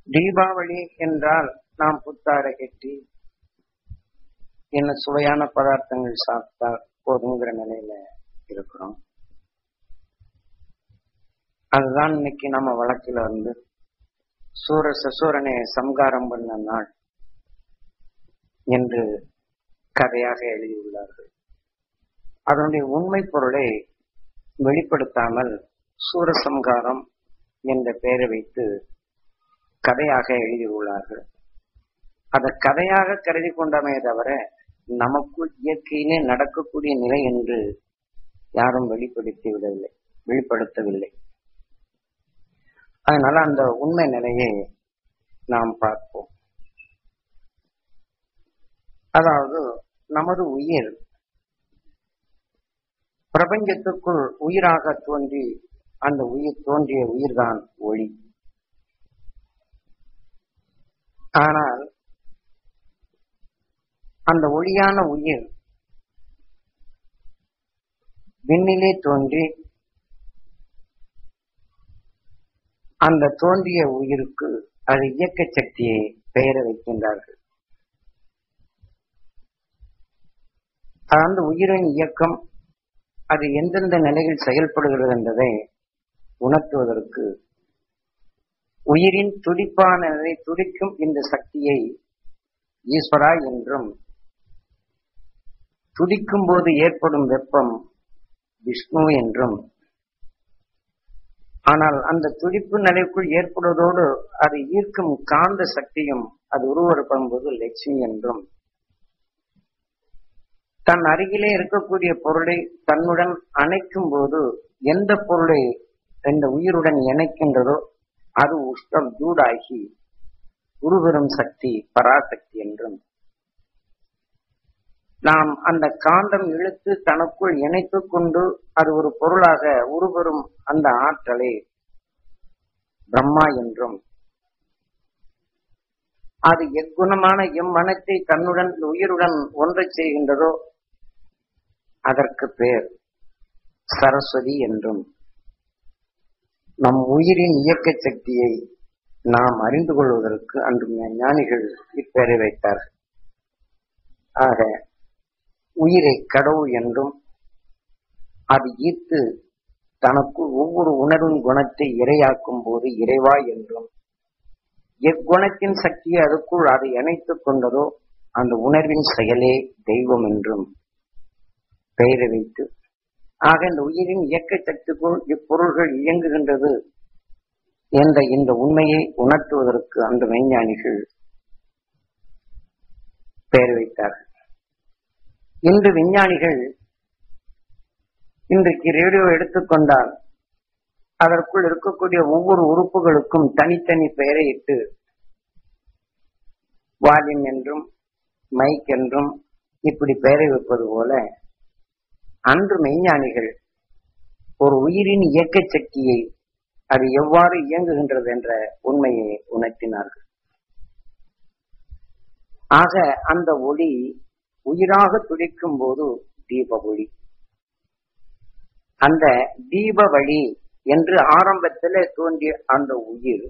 தீபாவளி என்றால் நாம் புத்தாடை கட்டி என்ன சுவையான பதார்த்தங்கள் சாப்பிட்டா போதுங்கிற நிலையில இருக்கிறோம். அதுதான் இன்னைக்கு நம்ம வழக்கில வந்து சூரனை சம்காரம் பண்ண நாள் என்று கதையாக எழுதியுள்ளார்கள். அதனுடைய உண்மை பொருளை வெளிப்படுத்தாமல் சூரசம்காரம் என்ற பெயரை வைத்து கதையாக எழுதியுள்ளார்கள். அதை கதையாக கருதி கொண்டமே தவிர நமக்குள் இயற்கையிலே நடக்கக்கூடிய நிலை என்று யாரும் வெளிப்படுத்தவில்லை. அதனால அந்த உண்மை நிலையை நாம் பார்ப்போம். அதாவது நமது உயிர் பிரபஞ்சத்துக்குள் உயிராக தோன்றி அந்த உயிர் தோன்றிய உயிர்தான் ஒளி. ஆனால் அந்த ஒளியான உயிர் விண்ணிலே தோன்றி அந்த தோன்றிய உயிருக்கு அது இயக்க சக்தியை பெயர வைக்கின்றார்கள். அந்த உயிரின் இயக்கம் அது எந்தெந்த நிலையில் செயல்படுகிறது என்பதை உணர்த்துவதற்கு உயிரின் துடிப்பான நிலை துடிக்கும் இந்த சக்தியை ஈஸ்வரா என்றும், துடிக்கும் போது ஏற்படும் வெப்பம் விஷ்ணு என்றும், ஆனால் அந்த துடிப்பு நிலைக்குள் ஏற்படுவதோடு அது ஈர்க்கும் காந்த சக்தியும் அது உருவெடுக்கும் போது லட்சுமி என்றும், தன் அருகிலே இருக்கக்கூடிய பொருளை தன்னுடன் அணைக்கும் போது எந்த பொருளை இந்த உயிருடன் இணைக்கின்றதோ அது உஷ்ணம் சூடாகி உருவெறும் சக்தி பராசக்தி என்றும், நாம் அந்த காந்தம் இழுத்து தனக்குள் இணைத்துக் கொண்டு அது ஒரு பொருளாக உருவெறும் அந்த ஆற்றலை பிரம்மா என்றும், அது எக்குணமான எம்மனத்தை தன்னுடன் உயிருடன் ஒன்றை செய்கின்றதோ அதற்கு பெயர் சரஸ்வதி என்றும், நம் உயிரின் இயக்க சக்தியை நாம் அறிந்து கொள்வதற்கு அன்று ஞானிகள் இப்பெயரை வைத்தார்கள். ஆக உயிரை கடவுள் என்றும், அது ஈர்த்து தனக்கு ஒவ்வொரு உணர்வின் குணத்தை இரையாக்கும் போது இறைவா என்றும், எக்குணத்தின் சக்தியை அதுக்குள் அதை இணைத்துக் கொண்டதோ அந்த உணர்வின் செயலே தெய்வம் என்றும் பெயரை வைத்து, ஆக இந்த உயிரின் இயக்க சக்திக்குள் இப்பொருள்கள் இயங்குகின்றது என்ற இந்த உண்மையை உணர்த்துவதற்கு அந்த மெய்ஞானிகள் பெயர் வைத்தார்கள். இன்று விஞ்ஞானிகள் இன்றைக்கு ரேடியோ எடுத்துக்கொண்டால் அதற்குள் இருக்கக்கூடிய ஒவ்வொரு உறுப்புகளுக்கும் தனித்தனி பெயரை இட்டு வால்யூம் என்றும் மைக் என்றும் இப்படி பெயரை வைப்பது போல அன்று மெய்ஞானிகள் ஒரு உயிரின் இயக்க சக்தியை அது எவ்வாறு இயங்குகின்றது என்ற உண்மையை உணர்த்தினார்கள். ஆக அந்த ஒளி உயிராக துடிக்கும் போது தீப ஒளி, அந்த தீப வழி என்று ஆரம்பத்தில் தோன்றிய அந்த உயிர்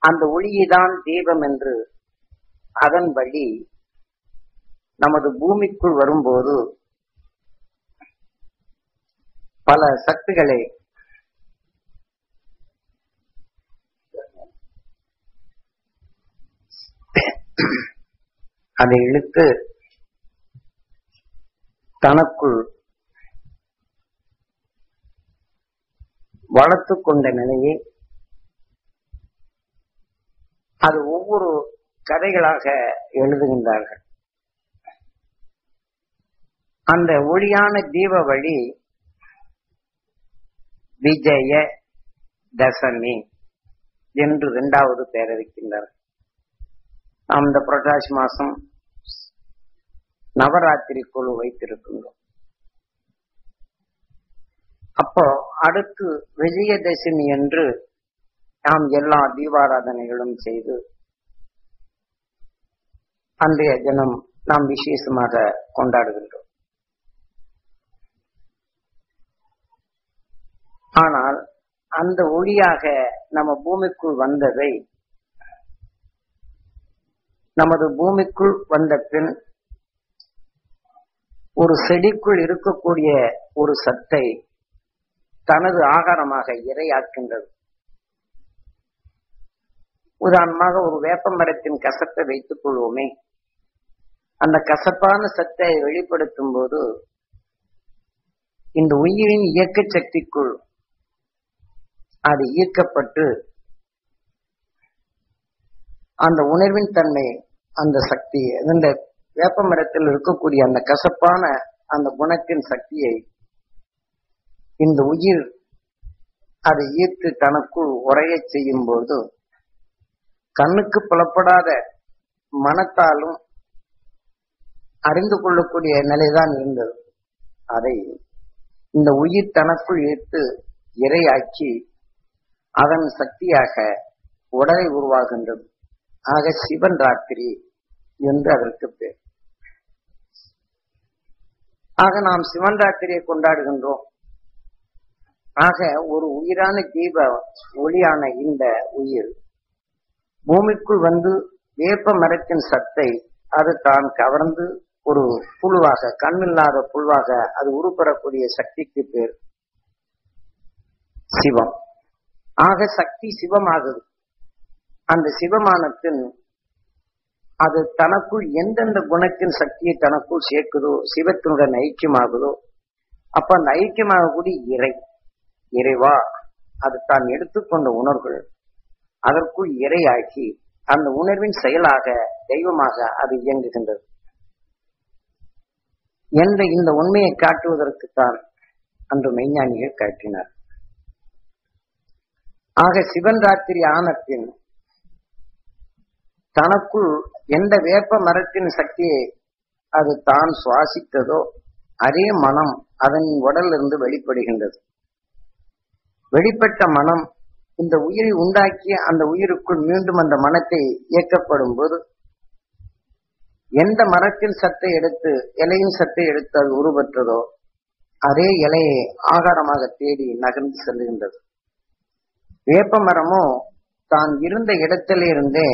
அந்த ஒளியைதான் தீபம் என்று அதன் வழி நமது பூமிக்குள் வரும்போது பல சக்திகளை அதை இழுத்து தனக்குள் வளர்த்து கொண்ட நிலையை அது ஒவ்வொரு கதைகளாக எழுதுகின்றார்கள். அந்த ஒளியான தீப வழி விஜய தசமி என்று இரண்டாவது பெயர் வைக்கின்றார். நாம் இந்த புரட்டாசி மாசம் நவராத்திரி குழு வைத்திருக்கின்றோம். அப்போ அடுத்து விஜயதசமி என்று நாம் எல்லா தீபாராதனைகளும் செய்து அன்றைய தினம் நாம் விசேஷமாக கொண்டாடுகின்றோம். ஆனால் அந்த ஒளியாக நம்ம பூமிக்குள் வந்ததை நமது பூமிக்குள் வந்த பின் ஒரு செடிக்குள் இருக்கக்கூடிய ஒரு சத்தை தனது ஆகாரமாக இரையாக்கின்றது. உதாரணமாக ஒரு வேப்ப மரத்தின் கசப்பை வைத்துக் கொள்வோமே. அந்த கசப்பான சத்தை வெளிப்படுத்தும் போது இந்த உயிரின் இயக்க சக்திக்குள் அது ஈர்க்கப்பட்டு அந்த உணர்வின் தன்மை, அந்த சக்தி, இந்த வேப்ப மரத்தில் இருக்கக்கூடிய அந்த கசப்பான அந்த குணத்தின் சக்தியை இந்த உயிர் அதை ஈர்த்து தனக்குள் உரைய செய்யும் போது கண்ணுக்கு புலப்படாத மனத்தாலும் அறிந்து கொள்ளக்கூடிய நிலைதான் இருந்தது. அதை இந்த உயிர் தனக்குள் ஈர்த்து இரையாக்கி அதன் சக்தியாக உடலை உருவாகின்றது. ஆக சிவன் ராத்திரி என்று அதற்கு பேர். ஆக நாம் சிவன் ராத்திரியை கொண்டாடுகின்றோம். ஆக ஒரு உயிரான ஜீவ ஒளியான இந்த உயிர் பூமிக்குள் வந்து வேப்ப மரத்தின் சத்தை அது தான் கவர்ந்து ஒரு புழுவாக, கண்ணில்லாத புழுவாக அது உருப்பெறக்கூடிய சக்திக்கு பேர் சிவம். ஆக சக்தி சிவமாகுது. அந்த சிவமானத்தின் அது தனக்குள் எந்தெந்த குணத்தின் சக்தியை தனக்குள் சேர்க்குதோ, சிவத்தினுடன் ஐக்கியமாகுதோ, அப்ப அந்த ஐக்கியமாகக்கூடிய இறைவா அது தான் எடுத்துக்கொண்ட உணர்வுகள் அதற்குள் இறையாக்கி அந்த உணர்வின் செயலாக தெய்வமாக அது இயங்குகின்றது என்ற இந்த உண்மையை காட்டுவதற்குத்தான் அன்று மெய்ஞானிகள் காட்டினார். ஆக சிவன் ராத்திரி ஆனத்தின் தனக்குள் எந்த வேப்ப மரத்தின் சக்தியை அது தான் சுவாசித்ததோ அதே மனம் அதன் உடலிலிருந்து வெளிப்படுகின்றது. வெளிப்பட்ட மனம் இந்த உயிரை உண்டாக்கிய அந்த உயிருக்குள் மீண்டும் அந்த மனத்தை இயக்கப்படும் போது எந்த மரத்தின் சத்தை எடுத்து, இலையின் சத்தை எடுத்து அது உருவற்றதோ அதே இலையை ஆகாரமாக தேடி நகர்ந்து செல்லுகின்றது. வேப்ப மரமோ தான் இருந்த இடத்திலிருந்தே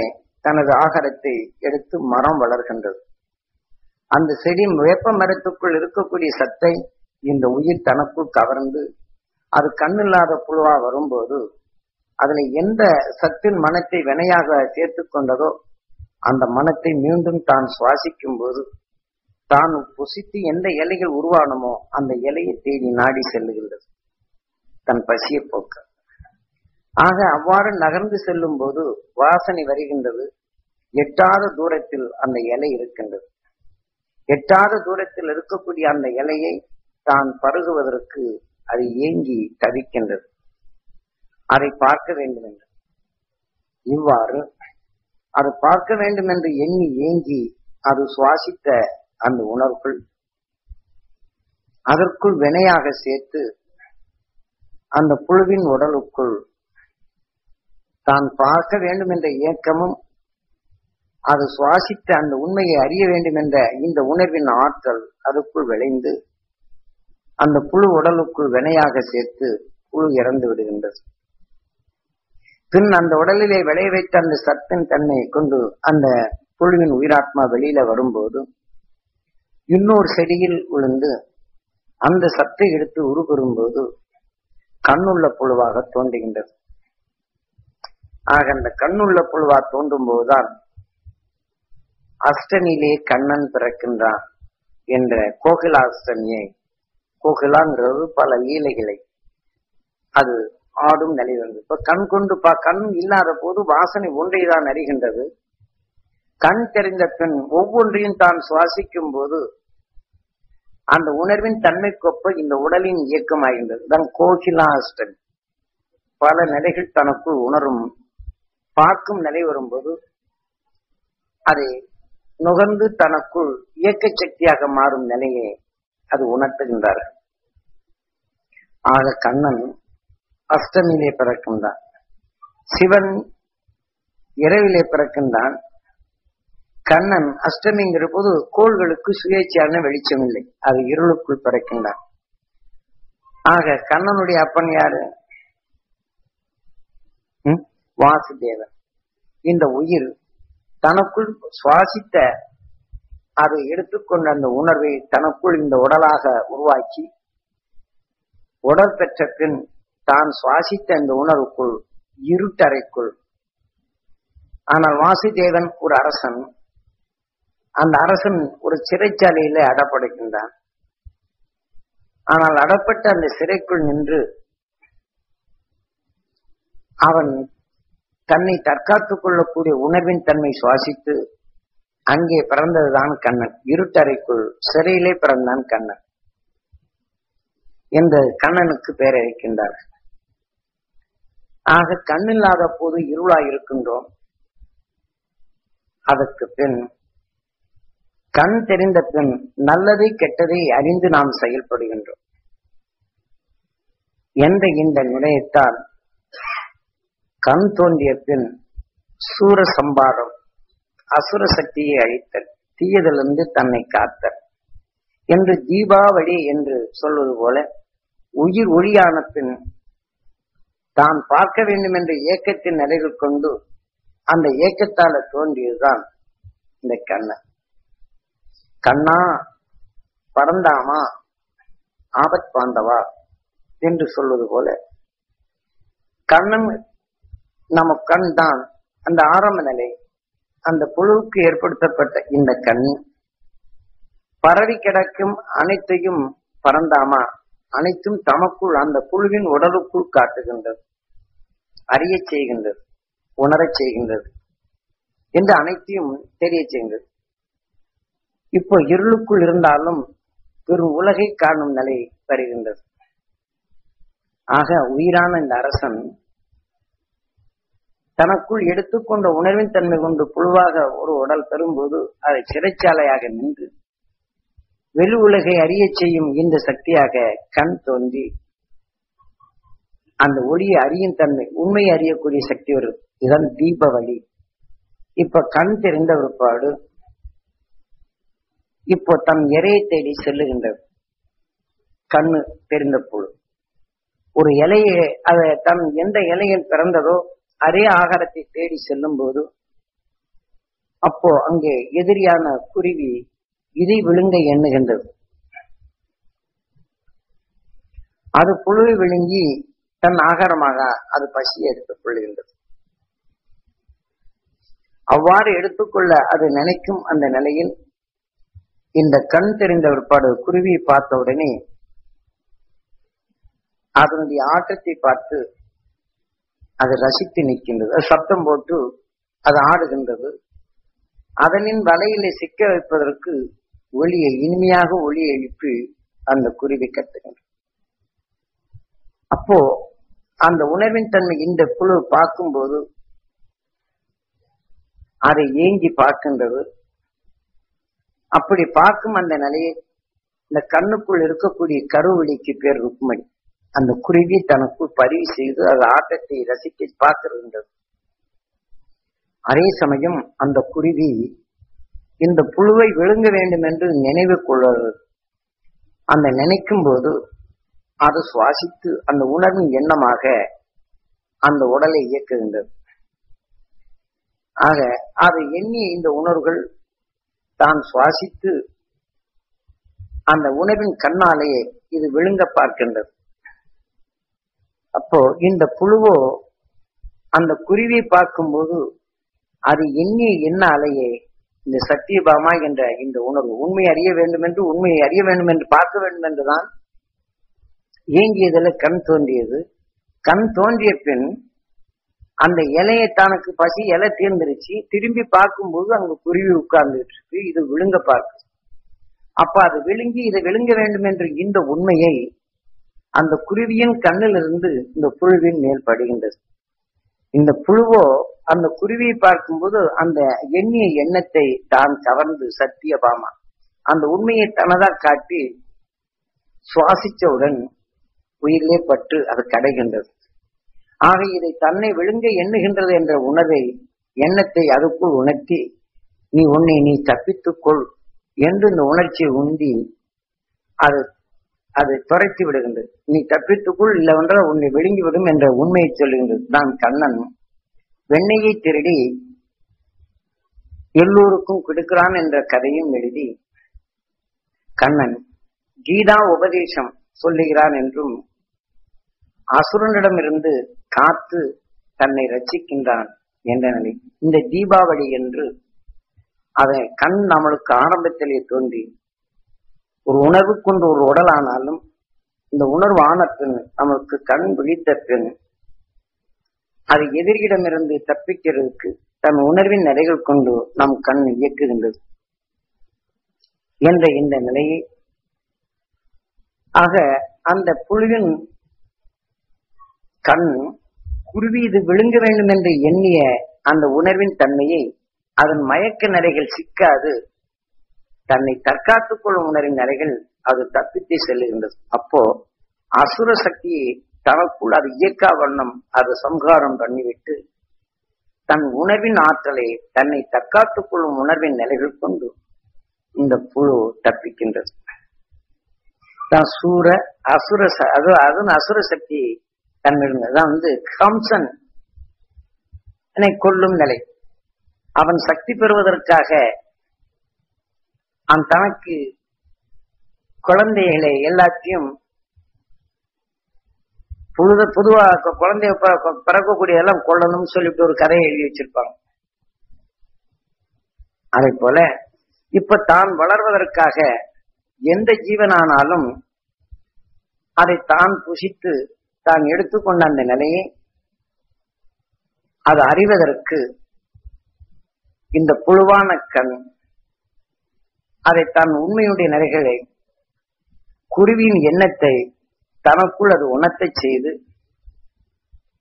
தனது ஆகாரத்தை எடுத்து மரம் வளர்கின்றது. அந்த செடி வேப்ப மரத்துக்குள் இருக்கக்கூடிய சத்தை இந்த உயிர் தனக்குள் கவர்ந்து அது கண்ணில்லாத புழுவா வரும்போது அதுல எந்த சத்தின் மனத்தை வினையாக சேர்த்து கொண்டதோ அந்த மனத்தை மீண்டும் தான் சுவாசிக்கும் போது தான் புசித்து எந்த இலைகள் உருவானமோ அந்த இலையை தேடி நாடி செல்லுகின்றது தன் பசியை போக்க. ஆக அவ்வாறு நகர்ந்து செல்லும் போது வாசனை வருகின்றது. எட்டாத தூரத்தில் அந்த இலை இருக்கின்றது. எட்டாத தூரத்தில் இருக்கக்கூடிய அந்த இலையை தான் பருகுவதற்கு அது ஏங்கி தவிக்கின்றது. அதை பார்க்க வேண்டும் என்று இவ்வாறு அது பார்க்க வேண்டும் என்று எண்ணி ஏங்கி அது சுவாசித்த அந்த உணர்வுகள் அதற்குள் வினையாக சேர்த்து அந்த புழுவின் உடலுக்குள் தான் பார்க்க வேண்டும் என்ற இயக்கமும் அது சுவாசித்த அந்த உண்மையை அறிய வேண்டும் என்ற இந்த உணர்வின் ஆற்றல் அதுக்குள் விளைந்து அந்த புழு உடலுக்குள் வினையாக சேர்த்து புழு இறந்து விடுகின்றது. பின் அந்த உடலிலே விளைய வைத்த அந்த சத்தின் தன்மை கொண்டு அந்த புழுவின் உயிராத்மா வெளியில வரும்போது இன்னொரு செடியில் விழுந்து அந்த சத்தை எடுத்து உருபெறும்போது கண்ணுள்ள புழுவாக தோன்றுகின்றது. ஆக அந்த கண்ணுள்ள புழுவா தோன்றும் போதுதான் அஷ்டமியிலே கண்ணன் பிறக்கின்றான் என்ற கோகிலாஷ்டமியை, கோகிலாங்கிறது பல லீலைகளை அது ஆடும் நிலை வந்து இப்ப கண் கொண்டு கண் இல்லாத போது வாசனை ஒன்றைதான் அறிகின்றது. கண் தெரிந்த பின் ஒவ்வொன்றையும் தான் சுவாசிக்கும் போது அந்த உணர்வின் தன்மைக்கொப்ப இந்த உடலின் இயக்கமாகின்றது. தான் கோகிலாஷ்டமி. பல நிலைகள் தனக்குள் உணரும் பார்க்கும் நிலை வரும்போது அதை நுகர்ந்து தனக்குள் இயக்க சக்தியாக மாறும் நிலையை அது உணர்த்துகின்றார்கள். ஆக கண்ணன் அஷ்டமியிலே பிறக்கின்றான், சிவன் இரவிலே பிறக்கின்றான். கண்ணன் அஷ்டமிங்கிற போது கோள்களுக்கு சுயேட்சையான வெளிச்சம் இல்லை, அது இருளுக்குள் பிறக்கின்றான். ஆக கண்ணனுடைய அப்பன் யாரு? வாசுதேவன். இந்த உயிர் தனக்குள் சுவாசித்த அதை எடுத்துக்கொண்ட அந்த உணர்வை தனக்குள் இந்த உடலாக உருவாக்கி உடல் பெற்ற பின் தான் சுவாசித்த அந்த உணர்வுக்குள் இருட்டறைக்குள். ஆனால் வாசுதேவன் ஒரு அரசன், அந்த அரசன் ஒரு சிறைச்சாலையில அடப்படுகின்றான். ஆனால் அடப்பட்ட அந்த சிறைக்குள் நின்று அவன் தன்னை தற்காத்துக் கொள்ளக்கூடிய உணர்வின் தன்மை சுவாசித்து அங்கே பிறந்ததுதான் கண்ணன். இருட்டறைக்குள் சிறையிலே பிறந்தான் கண்ணன் என்று கண்ணனுக்கு பெயர் அளிக்கின்றார்கள். ஆக கண்ணில்லாத போது இருளாய் இருக்கின்றோம். அதற்கு பின் கண் தெரிந்த பின் நல்லதை கெட்டதை அறிந்து நாம் செயல்படுகின்றோம் என்ற இந்த நிலையத்தால் கண் தோன்றிய பின் சூர சம்பாரம், அசுர சக்தியை அழித்தல், தீயதிலிருந்து தன்னை காத்தல் என்று தீபாவளி என்று சொல்வது போல உயிர் ஒளியான பின் தான் பார்க்க வேண்டும் என்ற ஏக்கத்தின் நிலைகள் கொண்டு அந்த ஏக்கத்தால தோன்றியதுதான் இந்த கண்ணன். கண்ணா பரந்தாமா ஆபத் பாந்தவா என்று சொல்வது போல கண்ணன் நம்ம கண் தான் அந்த ஆரம்ப நிலை. அந்த புழுவுக்கு ஏற்படுத்தப்பட்ட இந்த கண் பரவி கிடக்கும் அனைத்தையும் பரந்தாமா அனைத்தும் தமக்குள் அந்த புழுவின் உடலுக்குள் காட்டுகின்றது, அறிய செய்கின்றது, உணரச் செய்கின்றது என்று அனைத்தையும் தெரிய செய்கின்றது. இப்போ இருளுக்குள் இருந்தாலும் பெரும் உலகை காணும் நிலை வருகின்றது. ஆக உயிரான இந்த அரசன் தனக்குள் எடுத்துக்கொண்ட உணர்வின் தன்மை கொண்டு புழுவாக ஒரு உடல் பெறும்போது அதை சிறைச்சாலையாக நின்று வெளி உலகை அறிய செய்யும் இந்த சக்தியாக கண் தோன்றி அந்த ஒளியை அறியும் தன்மை, உண்மையை அறியக்கூடிய சக்தி வருது. இதுதான் தீபாவளி. இப்ப கண் தெரிந்த ஒருபாடு இப்போ தன் இறையை தேடி செல்லுகின்றது. கண்ணு தெரிந்த புழு ஒரு இலையை அதை தன் எந்த இலையில் பிறந்ததோ அதே ஆகாரத்தை தேடி செல்லும் போது அப்போ அங்கே எதிரியான குருவி இதை விழுங்க எண்ணுகின்றது. அது புழுவை விழுங்கி தன் ஆகாரமாக அது பசியை எடுத்துக் கொள்கின்றது. அவ்வாறு எடுத்துக்கொள்ள அது நினைக்கும் அந்த நிலையில் இந்த கண் தெரிந்த ஒருபாடு குருவியை பார்த்த உடனே அதனுடைய ஆட்டத்தை பார்த்து அது ரசித்து நிற்கின்றது. அது சப்தம் போட்டு அது ஆடுகின்றது. அதனின் வலையிலே சிக்க வைப்பதற்கு ஒளியை இனிமையாக ஒளியை எழுப்பி அந்த குருவி கத்துகின்றது. அப்போ அந்த உணர்வின் தன்மை இந்த புழு பார்க்கும்போது அதை ஏங்கி பார்க்கின்றது. அப்படி பார்க்கும் அந்த நிலையை இந்த கண்ணுக்குள் இருக்கக்கூடிய கருவெளிக்கு பேர் ருக்மணி. அந்த குருவி தனக்குள் பதிவு செய்து அது ஆட்டத்தை ரசிக்க பார்க்கின்றது. அதே சமயம் அந்த குருவி இந்த புழுவை விழுங்க வேண்டும் என்று நினைவு கொள்வது. அந்த நினைக்கும் போது அது சுவாசித்து அந்த உணர்வின் எண்ணமாக அந்த உடலை இயக்குகின்றது. ஆக அது எண்ணிய இந்த உணர்வுகள் தான் சுவாசித்து அந்த உணவின் கண்ணாலேயே இது விழுங்க பார்க்கின்றது. அப்போ இந்த புழுவோ அந்த குருவியை பார்க்கும்போது அது எண்ணிய எண்ண அலையே இந்த சத்தியபாமா என்ற இந்த உணர்வு உண்மை அறிய வேண்டும் என்று, உண்மையை அறிய வேண்டும் என்று, பார்க்க வேண்டும் என்றுதான் ஏங்கியதில் கண் தோன்றியது. கண் தோன்றிய பின் அந்த இலையை தனக்கு பசி இலை தீர்ந்துருச்சு. திரும்பி பார்க்கும்போது அங்க குருவி உட்கார்ந்துட்டு இருக்கு. இது விழுங்க பார்க்கு. அப்ப அது விழுங்கி இதை விழுங்க வேண்டும் என்று இந்த உண்மையை அந்த குருவியின் கண்ணிலிருந்து இந்த புழுவின் மேல் படுகின்றது. இந்த புழுவோ அந்த குருவியை பார்க்கும்போது அந்த எண்ணிய எண்ணத்தை தான் கவர்ந்து சத்தியபாமா அந்த உண்மையை தனதா காட்டி சுவாசிச்சவுடன் உயிரிலே பட்டு அது கடைகின்றது. ஆக இதை தன்னை விழுங்க எண்ணுகின்றது என்ற உணர்வை எண்ணத்தை அதுக்குள் உணர்த்தி நீ உன்னை நீ தப்பித்துக்கொள் என்று இந்த உணர்ச்சியை உந்தி அது துரைத்து விடுகின்றது. நீ தப்பித்துக்குள் இல்லவென்றால் உன்னை விழுங்கிவிடும் என்ற உண்மையை சொல்லுகின்றது. நான் கண்ணன் வெண்ணையை திருடி எல்லோருக்கும் கொடுக்கிறான் என்ற கதையும் எழுதி கண்ணன் கீதா உபதேசம் சொல்லுகிறான் என்றும் அசுரனிடமிருந்து காத்து தன்னை ரட்சிக்கின்றான் என்ற நிலை. இந்த தீபாவளி என்று அதை கண் நம்மளுக்கு ஆரம்பத்திலே தோன்றி ஒரு உணர்வு கொண்டு ஒரு உடலானாலும் இந்த உணர்வு ஆன பின் நமக்கு கண் விழித்த பின் அது எதிரியிடமிருந்து தப்பிக்கிறதுக்கு தன் உணர்வின் நிலைகள் கொண்டு நம் கண் இயக்குகின்றது என்ற இந்த நிலையை ஆக அந்த புழுவின் கண் குருவி இது விழுங்க வேண்டும் என்று எண்ணிய அந்த உணர்வின் தன்மையை அதன் மயக்க நிலைகள் சிக்காது தன்னை தற்காத்துக் கொள்ளும் உணர்வின் நிலைகள் அது தப்பித்து செல்லுகின்றது. அப்போ அசுர சக்தியை தனக்குள் அது இயக்கா வண்ணம் அது சம்ஹாரம் பண்ணிவிட்டு தன் உணர்வின் ஆற்றலை தன்னை தற்காத்துக் கொள்ளும் உணர்வின் நிலைகள் கொண்டு இந்த புழு தப்பிக்கின்றது. சூர அசுர அது அசுர சக்தி தன்னிருந்ததான் கம்சன் கொல்லும் நிலை. அவன் சக்தி பெறுவதற்காக அவன் தனக்கு குழந்தைகளை எல்லாத்தையும் பொதுவாக குழந்தைய பிறக்கக்கூடிய எல்லாம் கொல்லணும்னு சொல்லிட்டு ஒரு கதையை எழுதி வச்சிருப்பாங்க. அதே போல இப்ப தான் வளர்வதற்காக எந்த ஜீவனானாலும் அதை தான் புசித்து தான் எடுத்துக்கொண்ட அந்த நிலையை அது அறிவதற்கு இந்த புழுவான கண் அதை தன் உண்மையுடைய நிலைகளை குருவியின் எண்ணத்தை தனக்குள் அது உணர்த்த செய்து,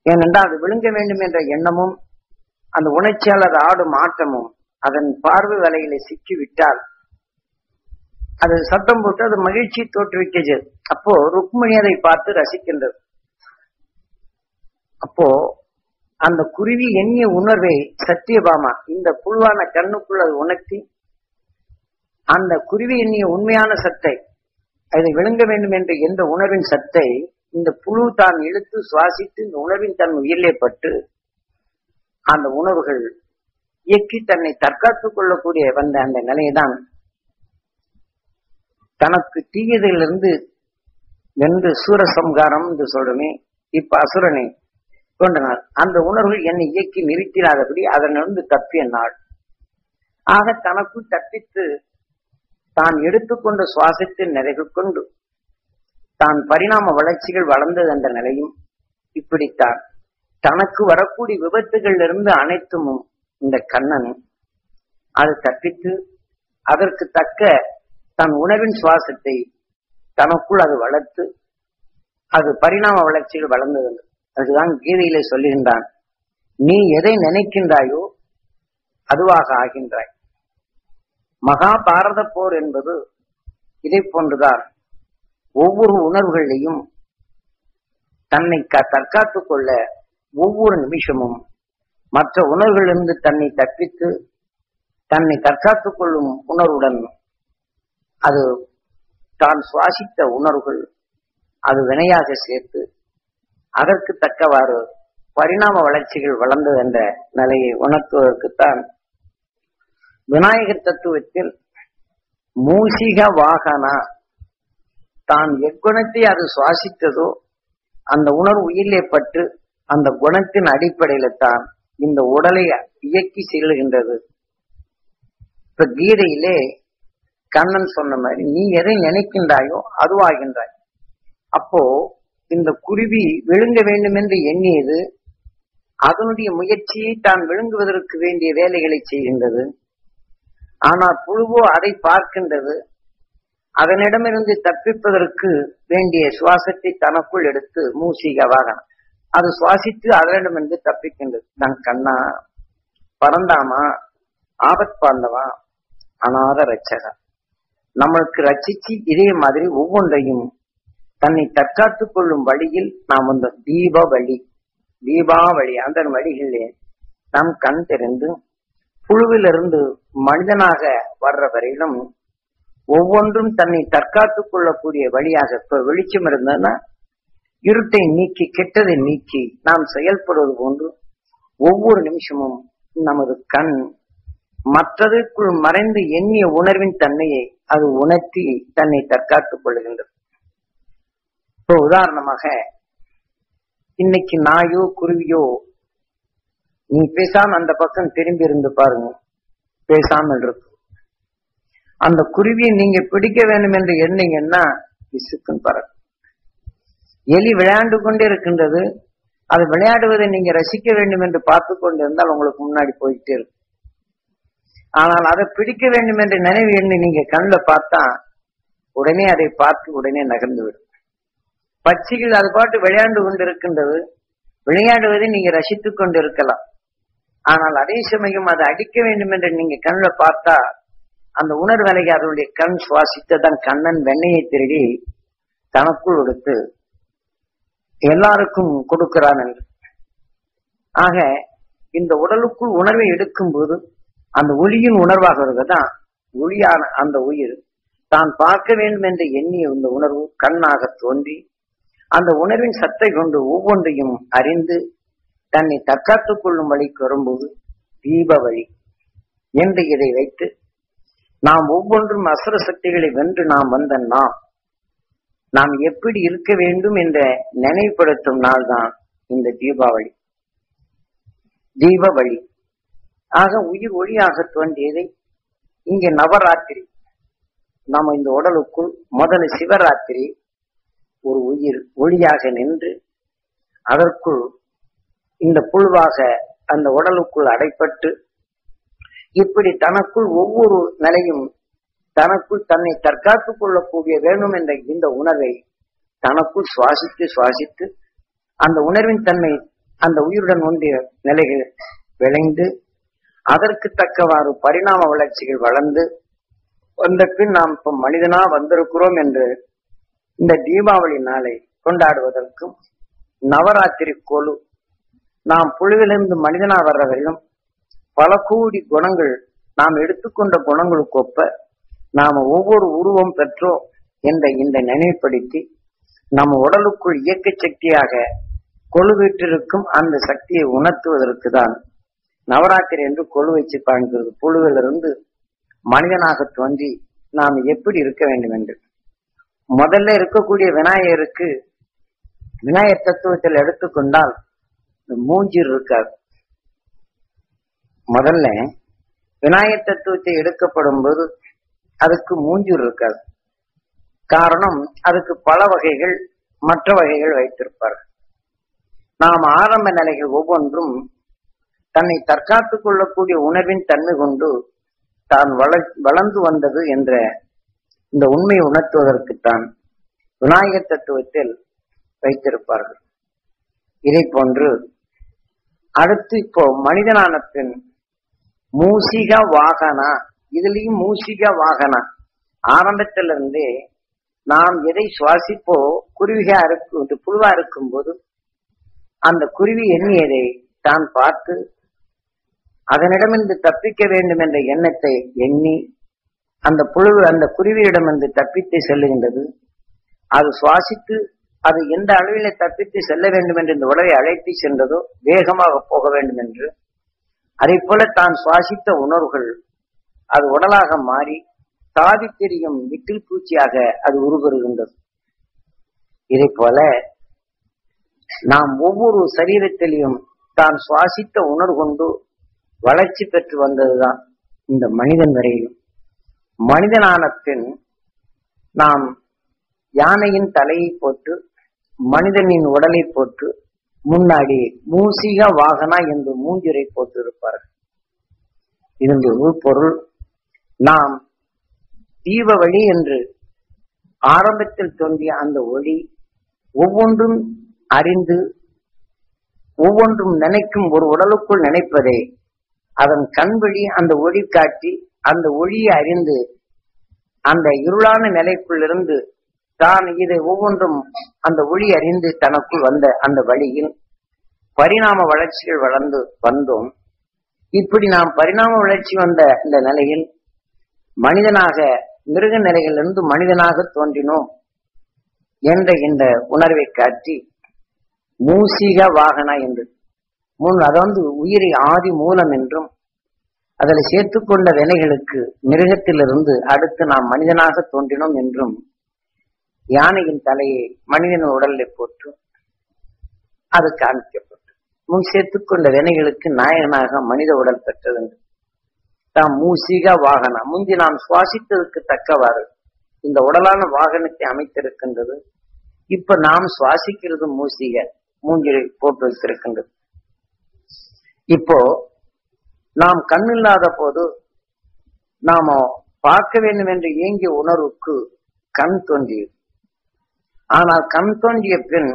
ஏனென்றால் அது விழுங்க வேண்டும் என்ற எண்ணமும் அந்த உணர்ச்சியால் அது ஆடும் ஆட்டமும் அதன் பார்வை வலையில சிக்கிவிட்டால் அது சத்தம் போட்டு அது மகிழ்ச்சி தோற்றுவிக்கிறது. அப்போ ருக்மிணி அதை பார்த்து ரசிக்கின்றது. அப்போ அந்த குருவி எண்ணிய உணர்வை சத்தியபாமா இந்த புழுவான கண்ணுக்குள் அது உணர்த்தி அந்த குருவி எண்ணிய உண்மையான சத்தை அதை விழுங்க வேண்டும் என்ற எந்த உணர்வின் சத்தை இந்த புழு தான் இழுத்து சுவாசித்து இந்த உணர்வின் தன் உயிரிலே பட்டு அந்த உணர்வுகள் இயக்கி தன்னை தற்காத்துக் கொள்ளக்கூடிய வந்த அந்த நிலையைதான் தனக்கு தீயதிலிருந்து வென்று சூரசம்காரம் என்று சொல்றமே. இப்ப அசுரனை கொண்டனார் அந்த உணர்வுகள் என்னை இயக்கி நிறுத்திடாதபடி அதனிருந்து தப்பிய நாள் ஆக தனக்குள் தப்பித்து தான் எடுத்துக்கொண்ட சுவாசத்தின் நிறைகள் கொண்டு தான் பரிணாம வளர்ச்சிகள் வளர்ந்தது என்ற நிலையும் இப்படித்தான் தனக்கு வரக்கூடிய விபத்துகள் இருந்து அனைத்தும் இந்த கண்ணன் அது தப்பித்து அதற்கு தக்க தன் உணவின் சுவாசத்தை தனக்குள் அது வளர்த்து அது பரிணாம வளர்ச்சிகள் வளர்ந்தது. அதுதான் கீதையிலே சொல்லுகின்றான், நீ எதை நினைக்கின்றாயோ அதுவாக ஆகின்றாய். மகாபாரத போர் என்பது இதை போன்றுதான். ஒவ்வொரு உணர்வுகளையும் தன்னை தற்காத்துக் கொள்ள ஒவ்வொரு நிமிஷமும் மற்ற உணர்வுகளிலிருந்து தன்னை தப்பித்து தன்னை தற்காத்துக் கொள்ளும் உணர்வுடன் அது தான் சுவாசித்த உணர்வுகள் அது வினையாக சேர்த்து அதற்கு தக்கவாறு பரிணாம வளர்ச்சிகள் வளர்ந்தது என்ற நிலையை உணர்த்துவதற்குத்தான் விநாயகர் தத்துவத்தில் மூசிக வாகனா தான் எக்குணத்தை அது சுவாசித்ததோ அந்த உணர்வு உயிரிலே பட்டு அந்த குணத்தின் அடிப்படையில தான் இந்த உடலை இயக்கி செல்லுகின்றது. இப்ப கீதையிலே கண்ணன் சொன்ன மாதிரி நீ எதை நினைக்கின்றாயோ அதுவாகின்றாய். அப்போ இந்த குருவி விழுங்க வேண்டும் என்று எண்ணியது அதனுடைய முயற்சியை தான் விழுங்குவதற்கு வேண்டிய வேலைகளை செய்கின்றது. ஆனால் புழுவோ அதை பார்க்கின்றது. அதனிடமிருந்து தப்பிப்பதற்கு வேண்டிய சுவாசத்தை தனக்குள் எடுத்து மூசிக வாகனம் அது சுவாசித்து அதனிடமிருந்து தப்பிக்கின்றது. நான் கண்ணா பரந்தாமா ஆபத் பாந்தவா அநாத ரட்சகா நம்மளுக்கு ரட்சிச்சு இதே மாதிரி ஒவ்வொன்றையும் தன்னை தற்காத்துக் கொள்ளும் வழியில் நாம் அந்த தீபாவளி அந்த வழிகளிலே நாம் கண் தெரிந்து புழுவிலிருந்து மனிதனாக வர்ற வரையிலும் ஒவ்வொன்றும் தன்னை தற்காத்துக் கொள்ளக்கூடிய வழியாக இப்ப வெளிச்சம் இருந்ததுன்னா இருட்டை நீக்கி கெட்டதை நீக்கி நாம் செயல்படுவது போன்று ஒவ்வொரு நிமிஷமும் நமது கண் மற்றதற்குள் மறைந்து எண்ணிய உணர்வின் தன்மையை அது உணர்த்தி தன்னை தற்காத்துக் கொள்கின்றது. இப்போ உதாரணமாக, இன்னைக்கு நாயோ குருவியோ நீ பேசாம அந்த பக்கம் திரும்பி இருந்து பாருங்க, பேசாமல் இருக்கு. அந்த குருவியை நீங்க பிடிக்க வேண்டும் என்று எண்ணீங்கன்னா விசுக்குன்னு பறக்கும். எலி விளையாண்டு கொண்டே இருக்கின்றது, அது விளையாடுவதை நீங்க ரசிக்க வேண்டும் என்று பார்த்து கொண்டு இருந்தால் உங்களுக்கு முன்னாடி போயிட்டே இருக்கும். ஆனால் அதை பிடிக்க வேண்டும் என்று நினைவு எண்ணி நீங்க கண்ணில் பார்த்தா உடனே அதை பார்த்து உடனே நகர்ந்து விடும். பட்சிகள் அது பாட்டு விளையாண்டு கொண்டு இருக்கின்றது, விளையாடுவதை நீங்க ரசித்துக் கொண்டு இருக்கலாம். ஆனால் அதே சமயம் அதை அடிக்க வேண்டும் என்று நீங்க கண்ணில் பார்த்தா அந்த உணர்வலை அதனுடைய கண் சுவாசித்ததான் கண்ணன் வெண்ணையை திருடி தனக்குள் எடுத்து எல்லாருக்கும் கொடுக்கிறான் என்று. ஆக இந்த உடலுக்குள் உணர்வை எடுக்கும் போது அந்த ஒளியின் உணர்வாக வருவதுதான் ஒளியான அந்த உயிர் தான் பார்க்க வேண்டும் என்று எண்ணிய இந்த உணர்வு கண்ணாக தோன்றி அந்த உணர்வின் சத்தை கொண்டு ஒவ்வொன்றையும் அறிந்து தன்னை தற்காத்துக் கொள்ளும் வழிக்கு வரும்போது தீப வழி என்று இதை வைத்து நாம் ஒவ்வொன்றும் அசுர சக்திகளை வென்று நாம் வந்த நாம் எப்படி இருக்க வேண்டும் என்ற நினைவுபடுத்தும் நாள் தான் இந்த தீபாவளி, தீப வழி. ஆக உயிர் ஒளியாக தோன்றியதை இங்கே நவராத்திரி, நம்ம இந்த உடலுக்குள் முதல்ல சிவராத்திரி ஒரு உயிர் ஒளியாக நின்று அதற்குள் இந்த புழுவாக அந்த உடலுக்குள் அடைப்பட்டு இப்படி தனக்குள் ஒவ்வொரு நிலையும் தனக்குள் தன்னை தற்காத்துக் கொள்ளக்கூடிய வேண்டும் என்ற இந்த உணர்வை தனக்குள் சுவாசித்து அந்த உணர்வின் தன்மை அந்த உயிருடன் ஒன்றிய நிலைகள் விளைந்து அதற்கு தக்கவாறு பரிணாம வளர்ச்சிகள் வளர்ந்து வந்த பின் நாம் இப்ப மனிதனா வந்திருக்கிறோம் என்று இந்த தீபாவளி நாளை கொண்டாடுவதற்கும் நவராத்திரி கொலு நாம் புழுவிலிருந்து மனிதனா வர்ற வரையிலும் பல கோடி குணங்கள் நாம் எடுத்துக்கொண்ட குணங்களுக்கு ஒப்ப நாம ஒவ்வொரு உருவம் பெற்றோம் என்ற இந்த நினைவுபடுத்தி நம்ம உடலுக்குள் இயக்க சக்தியாக கொழுவிட்டிருக்கும் அந்த சக்தியை உணர்த்துவதற்கு தான் நவராத்திரி என்று கொழு வச்சு காண்கிறது. புழுவிலிருந்து மனிதனாக தோன்றி நாம் எப்படி இருக்க வேண்டும் என்று முதல்ல இருக்கக்கூடிய விநாயகருக்கு விநாயகர் தத்துவத்தில் எடுத்துக்கொண்டால் மூஞ்சிர் இருக்காது. முதல்ல விநாயகர் தத்துவத்தை எடுக்கப்படும் போது அதுக்கு மூஞ்சூர் இருக்காது. காரணம் அதுக்கு பல வகைகள் மற்ற வகைகள் வைத்திருப்பார்கள். நாம் ஆரம்ப நிலைகள் ஒவ்வொன்றும் தன்னை தற்காத்துக் கொள்ளக்கூடிய உணர்வின் தன்மை கொண்டு தான் வளர்ந்து வந்தது என்ற இந்த உண்மையை உணர்த்துவதற்குத்தான் விநாயகர் தத்துவத்தில் வைத்திருப்பார்கள். இதை போன்று அடுத்து இப்போ மனிதனான பின் மூசிக வாகனா, இதுலயும் மூசிக வாகனா ஆரம்பத்திலிருந்தே நாம் எதை சுவாசிப்போ குருவிகா இருக்கும் புழுவா இருக்கும் போது அந்த குருவி எண்ணியதை தான் பார்த்து அதனிடமிருந்து தப்பிக்க வேண்டும் என்ற எண்ணத்தை எண்ணி அந்த புழு அந்த குருவியிடமிருந்து தப்பித்து செல்லுகின்றது. அது சுவாசித்து அது எந்த அளவிலே தப்பித்து செல்ல வேண்டும் என்று இந்த உடலை அழைத்து சென்றதோ வேகமாக போக வேண்டும் என்று அதை போல தான் சுவாசித்த உணர்வுகள் அது உடலாக மாறி தாவி தெரியும் விட்டில் பூச்சியாக அது உருவருகின்றது. இதை போல நாம் ஒவ்வொரு சரீரத்திலையும் தான் சுவாசித்த உணர்வு கொண்டு வளர்ச்சி பெற்று வந்ததுதான் இந்த மனிதன் வரையிலும். மனிதனான பின் நாம் யானையின் தலையை போட்டு மனிதனின் உடலை போட்டு முன்னாடி மூசிக வாகனா என்று மூஞ்சிரை போட்டு இருப்பார்கள். இதனுடைய உள்பொருள் நாம் தீப வழி என்று ஆரம்பத்தில் தோன்றிய அந்த ஒளி ஒவ்வொன்றும் அறிந்து ஒவ்வொன்றும் நினைக்கும் ஒரு உடலுக்குள் நினைப்பதை அதன் கண் வழி அந்த ஒளி காட்டி அந்த ஒளியை அறிந்து அந்த இருளான நிலைக்குள்ளிருந்து தான் இதை ஒவ்வொன்றும் அந்த ஒளி அறிந்து தனக்குள் வந்த அந்த வழியில் பரிணாம வளர்ச்சிகள் வளர்ந்து வந்தோம். இப்படி நாம் பரிணாம வளர்ச்சி வந்த இந்த நிலையில் மனிதனாக மிருக நிலையிலிருந்து மனிதனாக தோன்றினோம் என்ற இந்த உணர்வை காட்டி மூசிக வாகனா என்று அதாவது உயிரை ஆதி மூலம் என்றும் அதில் சேர்த்துக்கொண்ட வினைகளுக்கு மிருகத்திலிருந்து அடுத்து நாம் மனிதனாக தோன்றினோம் என்றும் யானையின் தலையை மனிதன் உடலில் போட்டு அது காண்பிக்கப்பட்டு முன் சேர்த்துக்கொண்ட வினைகளுக்கு நாயகனாக மனித உடல் பெற்றது. தாம் மூசிக வாகனம் முந்தி நாம் சுவாசித்ததற்கு தக்கவாறு இந்த உடலான வாகனத்தை அமைத்திருக்கின்றது. இப்ப நாம் சுவாசிக்கிறது மூசிக மூஞ்சிலை போட்டு வைத்திருக்கின்றது. இப்போ நாம் கண் இல்லாத போது நாம பார்க்க வேண்டும் என்று ஏங்கிய உணர்வுக்கு கண் தோன்றியது. ஆனால் கண் தோன்றிய பின்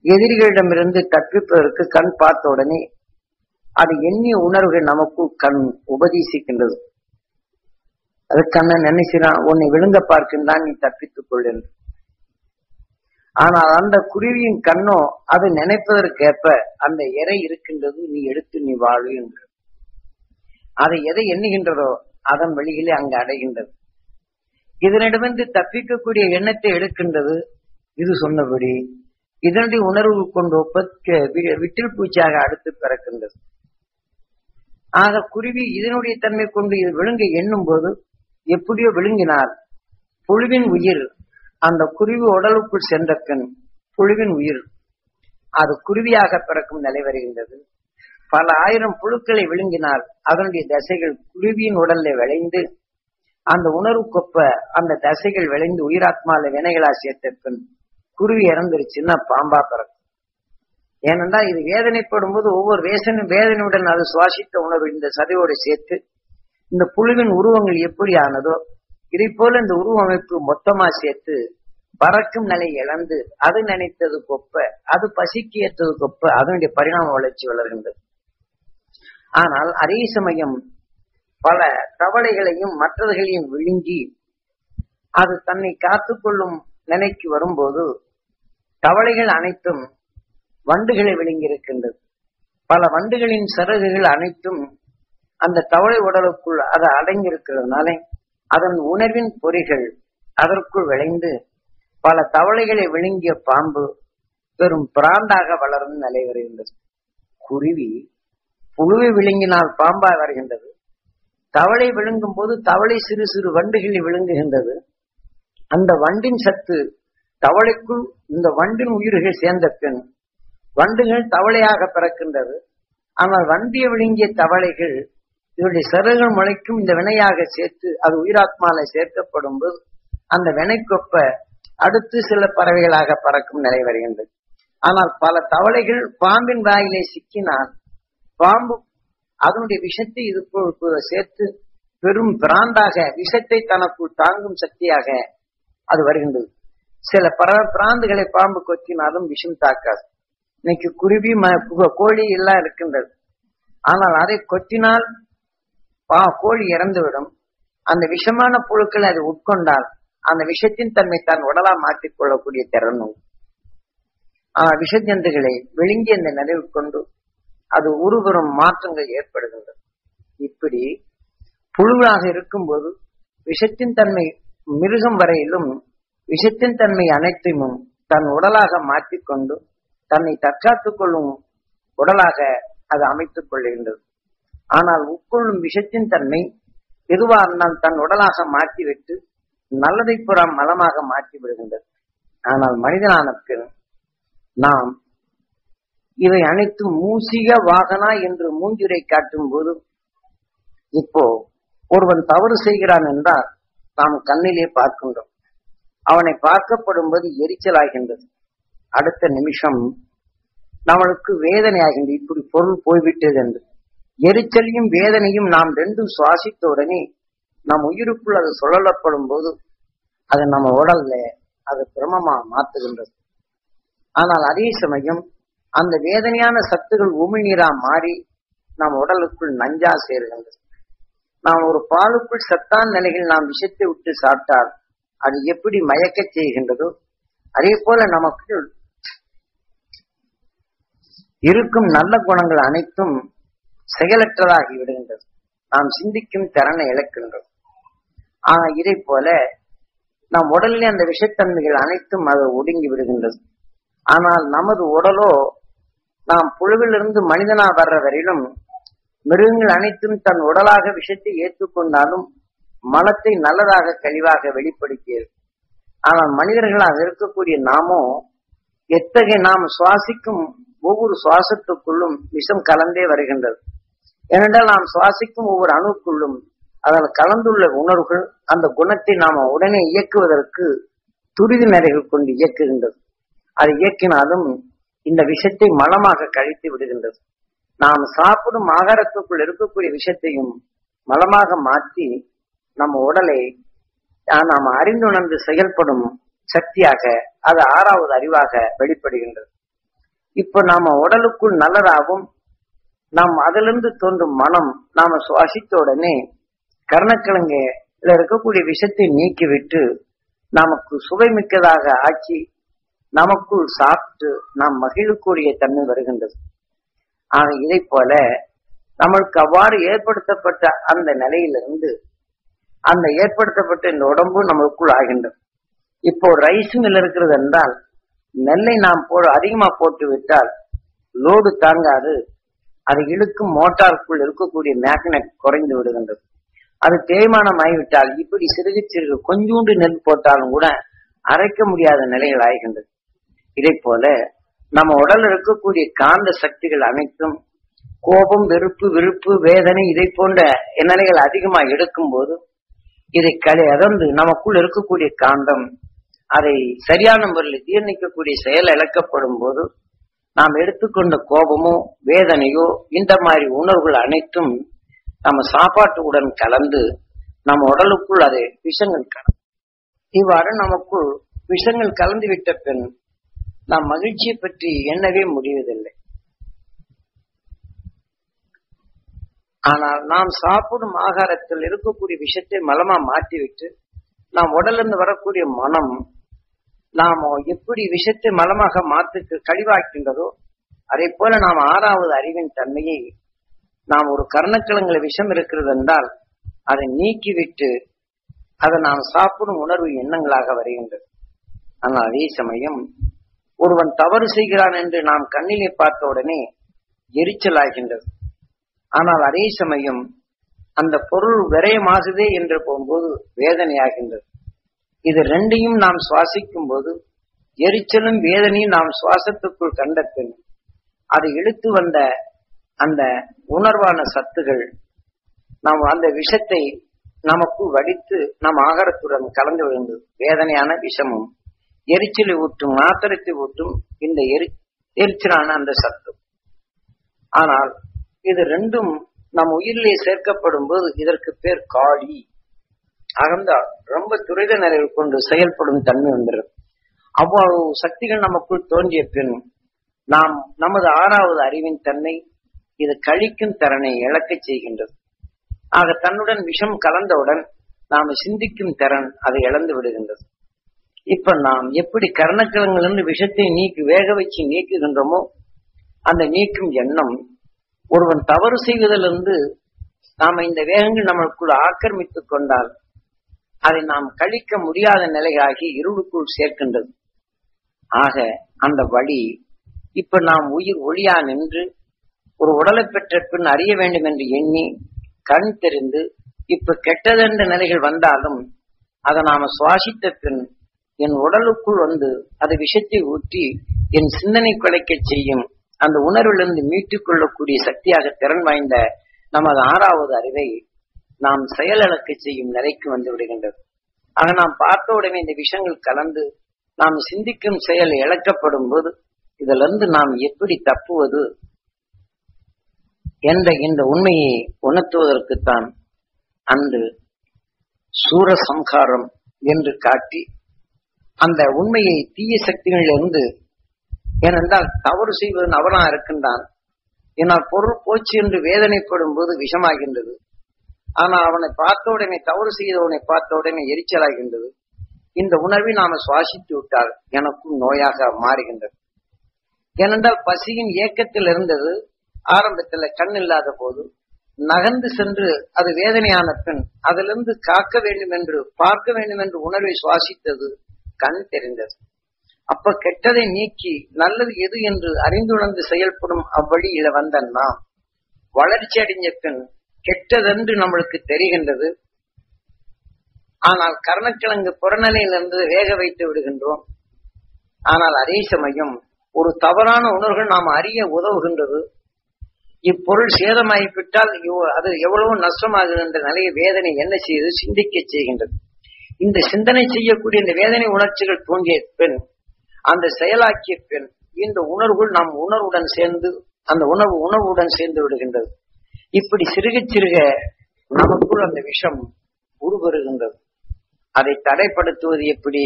எதிரிகளிடமிருந்து தப்பிப்பதற்கு கண் பார்த்த உடனே அது எண்ணிய உணர்வுகள் நமக்கு கண் உபதேசிக்கின்றது. அது கண்ணன் நினைச்சான், உன்னை விழுங்க பார்க்கின்றான், நீ தப்பித்துக் கொள் என்று. ஆனால் அந்த குருவியின் கண்ணோ அது நினைப்பதற்கேற்ப அந்த இறை இருக்கின்றது, நீ எடுத்து நீ வாழு என்று. அதை எதை எண்ணுகின்றதோ அதன் வழியிலே அங்கு அடைகின்றது. இதனிடமிருந்து தப்பிக்கக்கூடிய எண்ணத்தை எடுக்கின்றது. இது சொன்னபடி இதனுடைய உணர்வு கொண்டு விட்டில் பூச்சியாக அடுத்து பிறக்கின்றது. ஆக குருவி இதனுடைய தன்மை கொண்டு இது விழுங்க எண்ணும் போது எப்படியோ விழுங்கினார். புழுவின் உயிர் அந்த குருவி உடலுக்குள் சென்ற பின் புழுவின் உயிர் அது குருவியாக பிறக்கும் நிலை வருகின்றது. பல ஆயிரம் புழுக்களை விழுங்கினால் அதனுடைய தசைகள் குருவியின் உடல்ல விளைந்து அந்த உணர்வுக்கொப்ப அந்த தசைகள் விளைந்து உயிராத்மால வினைகளா சேர்த்த பின் குருவி இறந்துருச்சுன்னா பாம்பா பிறக்கும். ஏனென்றால் இது வேதனைப்படும் போது ஒவ்வொரு வேதனையுடன் அது சுவாசித்த உணர்வு இந்த சதையோடு சேர்த்து இந்த புழுவின் உருவங்கள் எப்படி ஆனதோ இதை போல இந்த உருவ அமைப்பு மொத்தமா சேர்த்து பறக்கும் நிலை இழந்து அது நினைத்ததுக்கொப்ப அது பசிக்கு ஏற்றதுக்கொப்ப அதனுடைய பரிணாம வளர்ச்சி வளர்கின்றது. ஆனால் அதே சமயம் பல தவளைகளையும் மற்றவர்களையும் விழுங்கி அது தன்னை காத்துக்கொள்ளும் நிலைக்கு வரும்போது தவளைகள் அனைத்தும் வண்டுகளை விழுங்கி இருக்கின்றது. பல வண்டுகளின் சிறகுகள் அனைத்தும் அந்த தவளை உடலுக்குள் அது அடங்கியிருக்கிறதுனால அதன் உணர்வின் பொறிகள் அதற்குள் விளைந்து பல தவளைகளை விழுங்கிய பாம்பு பெரும் பிராண்டாக வளரும் நிலை வருகின்றது. குருவி புழுவை விழுங்கினால் பாம்பா வருகின்றது. தவளை விழுங்கும் போது தவளை சிறு சிறு வண்டுகளை விழுங்குகின்றது. அந்த வண்டின் சத்து தவளைக்குள் இந்த வண்டின் உயிர்கள் சேர்ந்த பின் வண்டுகள் தவளையாக பிறக்கின்றது. ஆனால் வண்டியை விழுங்கிய தவளைகள் இதனுடைய சிறகுகள் முளைக்கும் இந்த வினையாக சேர்த்து அது உயிராத்மால சேர்க்கப்படும் போது அந்த வினைக்கொப்ப அடுத்து சில பறவைகளாக பறக்கும் நிலை வருகின்றது. ஆனால் பல தவளைகள் பாம்பின் வாயிலே சிக்கினால் பாம்பு அதனுடைய விஷத்தை இதுக்குள் சேர்த்து பெரும் பிராண்டாக விஷத்தை தனக்குள் தாங்கும் சக்தியாக அது வருகின்றது. சில பிராந்துகளை பாம்பு கொத்தினாலும் விஷம் தாக்காது. இன்னைக்கு குருவி கோழி எல்லாம் இருக்கின்றது. ஆனால் அதை கொத்தினால் கோழி இறந்துவிடும். அந்த விஷமான புழுக்களை அது உட்கொண்டால் அந்த விஷத்தின் தன்மை தான் உடலா மாற்றிக் கொள்ளக்கூடிய திறன். விஷஜந்துகளை விழுங்கி அந்த நினைவு கொண்டு அது உருவரும் மாற்றங்கள் ஏற்படுகின்றது. இப்படி புழுவாக இருக்கும்போது விஷத்தின் தன்மை மிருகம் வரையிலும் விஷத்தின் தன்மை அனைத்தையும் தன் உடலாக மாற்றிக்கொண்டு தன்னை தற்காத்துக் கொள்ளும் உடலாக அது அமைத்துக் கொள்கின்றது. ஆனால் உட்கொள்ளும் விஷத்தின் தன்மை எதுவாக இருந்தால் தன் உடலாக மாற்றிவிட்டு நல்லதை புறம் மலமாக மாற்றி விடுகின்றது. ஆனால் மனிதனான பின் நாம் இவை அனைத்தும் மூசிக வாகனா என்று மூஞ்சுரை காட்டும் போது இப்போ ஒருவன் தவறு செய்கிறான் என்றால் நாம் கண்ணிலே பார்க்கின்றோம். அவனை பார்க்கப்படும் போது எரிச்சலாகின்றது. அடுத்த நிமிஷம் நம்மளுக்கு வேதனை ஆகின்றது. இப்படி பொருள் போய்விட்டது என்று எரிச்சலையும் வேதனையும் நாம் ரெண்டும் சுவாசித்த உடனே நம் உயிருக்குள் அது சொல்லப்படும் போது அது நம்ம உடல்ல அது பிரமமா மாற்றுகின்றது. ஆனால் அதே சமயம் அந்த வேதனையான சத்துகள் உமிழ்நீரா மாறி நம் உடலுக்குள் நஞ்சா சேருகின்றது. நாம் ஒரு பாலுக்குள் சத்தான நிலையில் நாம் விஷத்தை விட்டு சாப்பிட்டால் அது எப்படி மயக்க செய்கின்றதோ அதே போல நமக்கு இருக்கும் நல்ல குணங்கள் அனைத்தும் செயலற்றதாகி விடுகின்றது. நாம் சிந்திக்கும் திறனை இழக்கின்றோம். இதை போல நம் உடலிலே அந்த விஷத்தன்மைகள் அனைத்தும் அது ஒடுங்கி விடுகின்றது. ஆனால் நமது உடலோ நாம் புழுவிலிருந்து மனிதனா வர்ற வரையிலும் மிருகங்கள் அனைத்தும் தன் உடலாக விஷத்தை ஏற்றுக்கொண்டாலும் மலத்தை நல்லதாக கழிவாக வெளிப்படுத்தியது. ஆனால் மனிதர்களாக இருக்கக்கூடிய நாமோ எத்தகைய நாம் சுவாசிக்கும் ஒவ்வொரு சுவாசத்துக்குள்ளும் விஷம் கலந்தே வருகின்றது. ஏனென்றால் நாம் சுவாசிக்கும் ஒவ்வொரு அணுக்குள்ளும் அதில் கலந்துள்ள உணர்வுகள் அந்த குணத்தை நாம உடனே இயக்குவதற்கு துரித நிறைகள் கொண்டு இயக்குகின்றது. அதை இயக்கினாலும் இந்த விஷத்தை மலமாக கழித்து விடுகின்றது. நாம் சாப்பிடும் ஆகாரத்துக்குள் இருக்கக்கூடிய விஷத்தையும் மலமாக மாற்றி நம்ம உடலை நாம் அறிந்துணர்ந்து செயல்படும் சக்தியாக அது ஆறாவது அறிவாக வெளிப்படுகின்றது. இப்ப நாம உடலுக்குள் நல்லதாகவும் நாம் அதிலிருந்து தோன்றும் மனம் நாம சுவாசித்த உடனே கர்ணக்கிழங்குல இருக்கக்கூடிய விஷத்தை நீக்கிவிட்டு நமக்கு சுவை மிக்கதாக ஆக்கி நமக்குள் சாப்பிட்டு நாம் மகிழக்கூடிய தன்மை வருகின்றது. ஆக இதை போல நம்மளுக்கு அவ்வாறு ஏற்படுத்தப்பட்ட அந்த நிலையிலிருந்து அந்த ஏற்படுத்தப்பட்ட இந்த உடம்பு நம்மளுக்குள் ஆகின்றது. இப்போ ரைஸ் மில் இருக்கிறது என்றால் நெல்லை நாம் அதிகமா போட்டு விட்டால் லோடு தாங்காது. அதை இழுக்கும் மோட்டாருக்குள் இருக்கக்கூடிய மேக்னெட் குறைந்து விடுகின்றது. அது தேய்மானம் ஆகிவிட்டால் இப்படி சிறுகு சிறுகு கொஞ்சூண்டு நெல் போட்டாலும் கூட அரைக்க முடியாத நிலைகள் ஆகின்றது. இதை போல நம்ம உடல் இருக்கக்கூடிய காந்த சக்திகள் அனைத்தும் கோபம், வெறுப்பு, விருப்பு, வேதனை இதை போன்ற நிலைகள் அதிகமாக எடுக்கும் போது இதை அகன்று நமக்குள் இருக்கக்கூடிய காந்தம் அதை சரியான முறையில் ஜீர்ணிக்கக்கூடிய செயல் இழக்கப்படும் போது நாம் எடுத்துக்கொண்ட கோபமோ வேதனையோ இந்த மாதிரி உணர்வுகள் அனைத்தும் நம்ம சாப்பாட்டுடன் கலந்து நம்ம உடலுக்குள் அது விஷங்கள் கலந்து இவ்வாறு நமக்குள் விஷங்கள் கலந்து விட்ட பின் நாம் மகிழ்ச்சியை பற்றி எண்ணவே முடிவதில்லை. ஆனால் நாம் சாப்பிடும் ஆகாரத்தில் இருக்கக்கூடிய விஷயத்தை மலமா மாற்றிவிட்டு நாம் உடலிருந்து வரக்கூடிய மனம் நாம் எப்படி விஷத்தை மலமாக மாற்றுக்கு கழிவாக்கின்றதோ அதே போல நாம் ஆறாவது அறிவின் தன்மையை நாம் ஒரு கர்ணக்கிழங்குல விஷம் இருக்கிறது என்றால் அதை நீக்கிவிட்டு அதை நாம் சாப்பிடும் உணர்வு எண்ணங்களாக வருகின்றது. ஆனால் அதே சமயம் ஒருவன் தவறு செய்கிறான் என்று நாம் கண்ணிலே பார்த்த உடனே எரிச்சல் ஆகின்றது. ஆனால் அதே சமயம் அந்த பொருள் விரயமாகுதே என்று போகும்போது வேதனையாகின்றது. இது ரெண்டையும் நாம் சுவாசிக்கும் போது எரிச்சலும் வேதனையும் நாம் சுவாசத்துக்குள் கண்ட பின் அதை இழுத்து வந்த அந்த உணர்வான சத்துகள் நாம் அந்த விஷத்தை நமக்கு வடித்து நம் ஆகாரத்துடன் கலந்து விழுந்தது. வேதனையான விஷமும் எரிச்சலை ஊட்டும் ஆத்திரத்தை ஊட்டும் இந்த எரிச்சலான அந்த சத்து. ஆனால் இது ரெண்டும் நம் உயிரிலே சேர்க்கப்படும் போது இதற்கு பேர் காளி அகந்தா ரொம்ப துரித நிலையில் கொண்டு செயல்படும் தன்மை வந்துடும். அவ்வளவு சக்திகள் நமக்குள் தோன்றிய பின் நாம் நமது ஆறாவது அறிவின் தன்மை இது கழிக்கும் திறனை இழக்க செய்கின்றது. ஆக தன்னுடன் விஷம் கலந்தவுடன் நாம் சிந்திக்கும் திறன் அதை இழந்து விடுகின்றது. இப்ப நாம் எப்படி கர்ணக்கிழங்கிலிருந்து விஷத்தை வேக வச்சு நீக்குகின்றோமோ அந்த நீக்கும் எண்ணம் ஒருவன் தவறு செய்வதிலிருந்து நாம இந்த வேகங்கள் நம்மளுக்குள் ஆக்கிரமித்துக் கொண்டால் அதை நாம் கழிக்க முடியாத நிலையாகி இருளுக்குள் சேர்க்கின்றது. ஆக அந்த வழி இப்ப நாம் உயிர் ஒளியா நின்று ஒரு உடலை பெற்ற பின் அறிய வேண்டும் என்று எண்ணி கண் தெரிந்து இப்ப கெட்டதென்ற நிலைகள் வந்தாலும் அதை நாம சுவாசித்த பின் என் உடலுக்குள் வந்து அது விஷத்தை ஊற்றி என் சிந்தனை குலைக்க செய்யும் அந்த உணர்விலிருந்து மீட்டுக் கொள்ளக்கூடிய சக்தியாக திறன் வாய்ந்த நமது ஆறாவது அறிவை நாம் செயலிழக்க செய்யும் நிலைக்கு வந்து விடுகின்றது. ஆக நாம் பார்த்த உடனே இந்த விஷயங்கள் கலந்து நாம் சிந்திக்கும் செயல் இழக்கப்படும் போது இதிலிருந்து நாம் எப்படி தப்புவது என்ற இந்த உண்மையை உணர்த்துவதற்குத்தான் அன்று சூரசம்ஹாரம் என்று காட்டி அந்த உண்மையை தீய சக்திகளிலிருந்து, ஏனென்றால் தவறு செய்வதன் அவனா இருக்கின்றான், ஏனால் பொருள் போச்சு என்று வேதனைப்படும் போது விஷமாகின்றது. ஆனால் அவனை பார்த்த உடனே தவறு செய்தவனை பார்த்த உடனே எரிச்சலாகின்றது. இந்த உணர்வை நாம சுவாசித்து விட்டால் எனக்கும் நோயாக மாறுகின்றது. ஏனென்றால் பசியின் ஏக்கத்தில் இருந்தது ஆரம்பத்தில் கண் இல்லாத போது நகர்ந்து சென்று அது வேதனையான பின் அதிலிருந்து காக்க வேண்டும் என்று பார்க்க வேண்டும் என்று உணர்வை சுவாசித்தது கண் தெரிந்தது. அப்ப கெட்டதை நீக்கி நல்லது எது என்று அறிந்துணர்ந்து செயல்படும் அவ்வழியில வந்த நாம் வளர்ச்சி அடைஞ்ச பின் கெட்டதென்று நம்மளுக்கு தெரிகின்றது. ஆனால் கர்ணக்கிழங்கு புறநிலையிலிருந்து வேக வைத்து விடுகின்றோம். ஆனால் அதே சமயம் ஒரு தவறான உணர்வுகள் நாம் அறிய உதவுகின்றது. இப்பொருள் சேதமாகிவிட்டால் அது எவ்வளவு நஷ்டமாகுகின்ற நிலையை வேதனை என்ன செய்து சிந்திக்க செய்கின்றது. இந்த சிந்தனை செய்யக்கூடிய இந்த வேதனை உணர்ச்சிகள் தோன்றிய பின், அந்த செயலாக்கிய பின், இந்த உணர்வுகள் நம் உணர்வுடன் சேர்ந்து அந்த உணவுடன் சேர்ந்து விடுகின்றது. இப்படி சிறுக சிறுக நமக்குள் அந்த விஷம் உருவருகின்றது. அதை தடைப்படுத்துவது எப்படி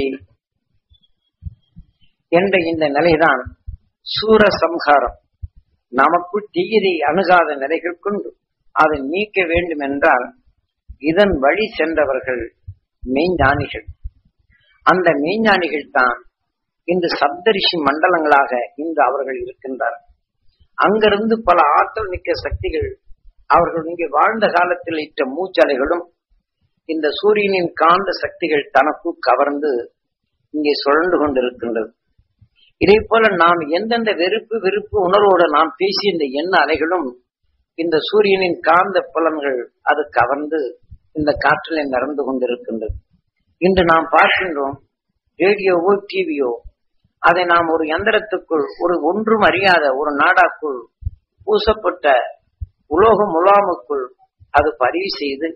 என்ற இந்த நிலைதான் சூர சம்ஹாரம். நமக்குள் தீயதை அணுகாத நிலைகள் கொண்டு அதை நீக்க வேண்டும் என்றால் இதன் வழி சென்றவர்கள் மெய்ஞானிகள். அந்த மெய்ஞானிகள் தான் இன்று சப்தரிஷி மண்டலங்களாக இன்று அவர்கள் இருக்கின்றார். அங்கிருந்து பல ஆற்றல் மிக்க சக்திகள் அவர்கள் இங்கே வாழ்ந்த காலத்தில் இட்ட மூச்சலைகளும் இந்த சூரியனின் காந்த சக்திகள் தனக்குள் கவர்ந்து இங்கே சுழன்று கொண்டிருக்கின்றது. இதே போல நாம் எந்தெந்த வெறுப்பு உணர்வோடு நாம் பேசிய இந்த எண்ண அலைகளும் இந்த சூரியனின் காந்த புலன்கள் அது கவர்ந்து இந்த காற்றிலே நடந்து கொண்டிருக்கின்றது. இன்று நாம் பார்க்கின்றோம் ரேடியோவோ டிவியோ, அதை நாம் ஒரு யந்திரத்துக்குள் ஒரு ஒன்றும் அறியாத ஒரு நாடாக்குள் பூசப்பட்ட உலோக முலாமுக்குள் அது பதிவு செய்து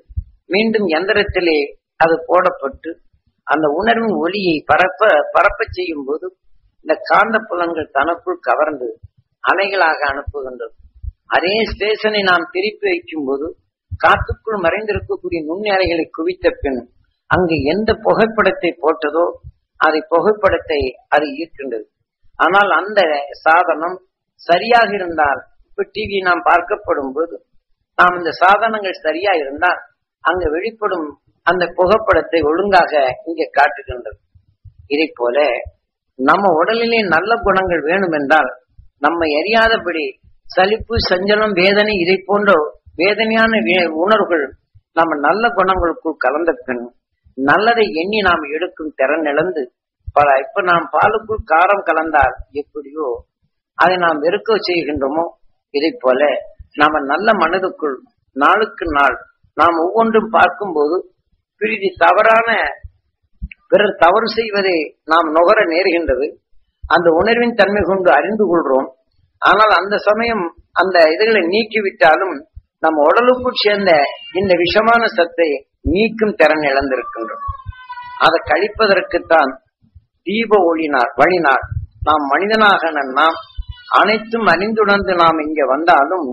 மீண்டும் யந்திரத்திலே அது போடப்பட்டு அந்த உணர்வின் ஒளியை பரப்ப செய்யும் போது இந்த காந்த புலன்கள் தனக்குள் கவர்ந்து அலைகளாக அனுப்புகின்றது. அதே ஸ்டேஷனை நாம் திருப்பி வைக்கும் போது காத்துக்குள் மறைந்திருக்கக்கூடிய நுண்ணி அலைகளை குவித்த பின் அங்கு எந்த புகைப்படத்தை போட்டதோ அதை புகைப்படத்தை அது ஈர்க்கின்றது. ஆனால் அந்த சாதனம் சரியாக இருந்தால், இப்ப டிவி நாம் பார்க்கப்படும் போது நாம் இந்த சாதனங்கள் சரியா இருந்தால் அங்கு வெளிப்படும் அந்த புகைப்படத்தை ஒழுங்காக இங்கே காட்டுகின்றது. இதை போல நம்ம உடலிலே நல்ல குணங்கள் வேணும் என்றால் நம்மை அறியாதபடி சலிப்பு, சஞ்சலம், வேதனை இதை போன்ற வேதனையான உணர்வுகள் நம்ம நல்ல குணங்களுக்குள் கலந்த பின் நல்லதை எண்ணி நாம் எடுக்கும் திறன் இழந்து இப்ப நாம் பாலுக்குள் காரம் கலந்தால் எப்படியோ அதை நாம் வெறுக்க செய்கின்றோமோ, இதை போல நாம நல்ல மனதுக்குள் நாளுக்கு நாள் நாம் ஒவ்வொன்றும் பார்க்கும் போது பிரிதி தவறான பிறர் தவறு செய்வதை நாம் நுகர நேர்கின்றது. அந்த உணர்வின் தன்மை கொண்டு அறிந்து கொள்றோம். ஆனால் அந்த சமயம் அந்த இதுகளை நீக்கிவிட்டாலும் நம் உடலுக்குள் சேர்ந்த இந்த விஷமான சத்தை நீக்கும் திறன் இழந்திருக்கின்றோம். அதை கழிப்பதற்குத்தான் தீப வழினார் நாம் மனிதனாக நாம் அனைத்தும் அறிந்துணர்ந்து நாம் இங்க வந்தாலும்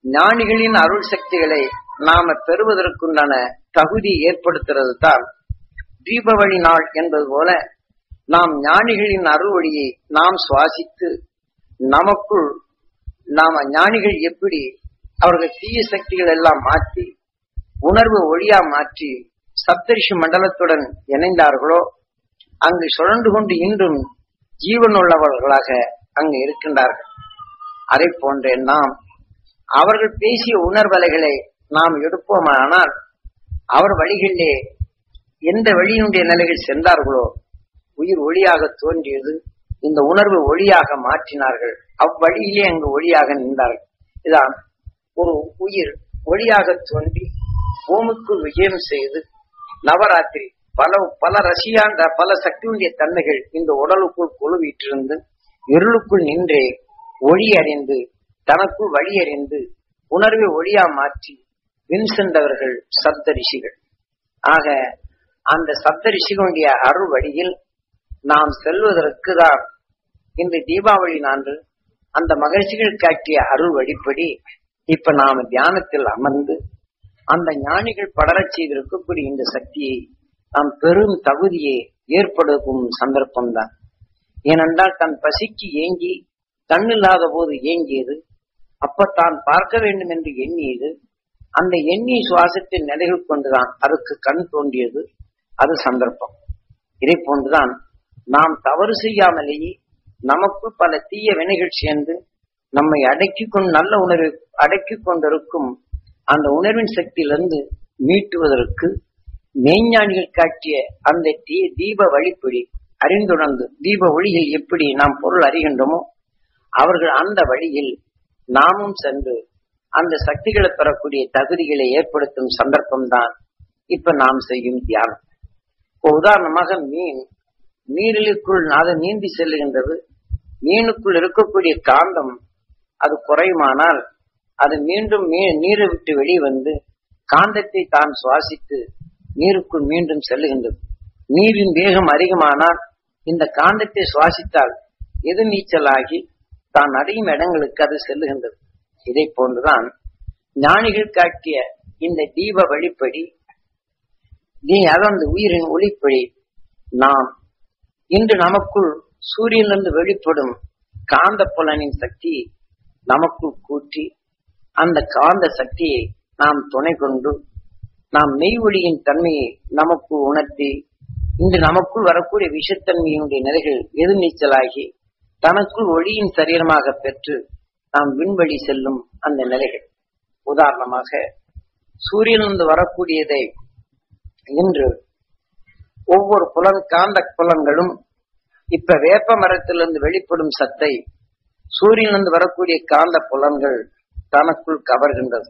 ஞானிகளின் அருள் சக்திகளை நாம பெறுவதற்குண்டான தகுதி ஏற்படுத்துறது தான் தீபவழி நாள் என்பது போல நாம் ஞானிகளின் அருள் வழியை நாம் சுவாசித்து நமக்குள் நாம ஞானிகள் எப்படி அவர்கள் தீய சக்திகள் எல்லாம் மாற்றி உணர்வு ஒளியா மாற்றி சப்தரிஷி மண்டலத்துடன் இணைந்தார்களோ அங்கு சுழன்று கொண்டு இன்றும் ஜீவன் உள்ளவர்களாக அங்கு இருக்கின்றார்கள். அதை போன்றே நாம் அவர்கள் பேசிய உணர்வலைகளை நாம் எடுப்போமானால் அவர் வழிகளிலே எந்த வழியினுடைய நிலைகள் சென்றார்களோ உயிர் ஒளியாக தோன்றியது, இந்த உணர்வு ஒளியாக மாற்றினார்கள். அவ்வழியிலே அங்கு ஒளியாக நின்றார்கள். இதான் ஒரு உயிர் ஒளியாக தோன்றி பூமிக்குள் விஜயம் செய்து நவராத்திரி பல ரசியாண்ட பல சக்தியுடைய தன்மைகள் இந்த உடலுக்குள் குழுவிட்டிருந்து இருளுக்குள் நின்றே ஒளி அறிந்து தனக்குள் வழி அறிந்து உணர்வை ஒளியா மாற்றி வின் சென்றவர்கள் சப்த ரிஷிகள். ஆக அந்த சப்த ரிஷிகளுடைய அருள் வழியில் நாம் செல்வதற்கு தான் இந்த தீபாவளி நான்று அந்த மகிழ்ச்சிகள் காட்டிய அருள் வழிப்படி இப்ப நாம தியானத்தில் அமர்ந்து அந்த ஞானிகள் படரச் செய்திருக்கக்கூடிய இந்த சக்தியை நாம் பெரும் தகுதியை ஏற்படுத்தும் சந்தர்ப்பம் தான். ஏனென்றால் தன் பசிக்கு ஏங்கி கண்ணில்லாத போது ஏங்கியது, அப்ப தான் பார்க்க வேண்டும் என்று எண்ணியது, அந்த எண்ணிய சுவாசத்தின் நிலைகள் கொண்டுதான் அதுக்கு கண் தோன்றியது. அது சந்தர்ப்பம். இதை போன்றுதான் நாம் தவறு செய்யாமலேயே நமக்குள் பல தீய வினைகள் சேர்ந்து நம்மை நல்ல உணர்வை அடக்கி கொண்டிருக்கும் அந்த உணர்வின் சக்தியிலிருந்து மீட்டுவதற்கு மெய்ஞானிகள் காட்டிய அந்த தீப வழிப்படி அறிந்துணர்ந்து தீப ஒளியில் எப்படி நாம் பொருள் அறிகின்றோமோ அவர்கள் அந்த வழியில் நாமும் சென்று அந்த சக்திகளை பெறக்கூடிய தகுதிகளை ஏற்படுத்தும் சந்தர்ப்பம் தான் இப்ப நாம் செய்யும் தியானம். இப்போ உதாரணமாக நீரிலுக்குள் அது நீந்தி செல்லுகின்றது. மீனுக்குள் இருக்கக்கூடிய காந்தம் அது குறையுமானால் அது மீண்டும் நீரை விட்டு வெளிவந்து காந்தத்தை தான் சுவாசித்து நீருக்குள் மீண்டும் செல்லுகின்றது. நீரின் வேகம் அதிகமானால் இந்த காந்தத்தை சுவாசித்தால் எது நீச்சலாகி தான் அடையும் இடங்களுக்கு அது செல்லுகின்றது. இதை போன்றுதான் ஞானிகள் காட்டிய இந்த தீப வழிப்படி அந்த உயிரின் ஒளிப்படி நாம் இன்று நமக்குள் சூரியனிலிருந்து வெளிப்படும் காந்த புலனின் சக்தி நமக்குள் கூட்டி அந்த காந்த சக்தியை நாம் துணை கொண்டு நாம் மெய் ஒளியின் தன்மையை நமக்கு உணர்த்தி இன்று நமக்குள் வரக்கூடிய விஷத்தன்மையினுடைய நிலைகள் எது நீச்சலாகி தனக்குள் ஒளியின் சரீரமாக பெற்று நாம் விண்வெளி செல்லும் அந்த நிலைகள். உதாரணமாக சூரியனிலிருந்து வரக்கூடியதை இன்று ஒவ்வொரு காந்த புலன்களும் இப்ப வேப்ப மரத்திலிருந்து வெளிப்படும் சத்தை சூரியனிலிருந்து வரக்கூடிய காந்த புலன்கள் தனக்குள் கவர்கின்றது.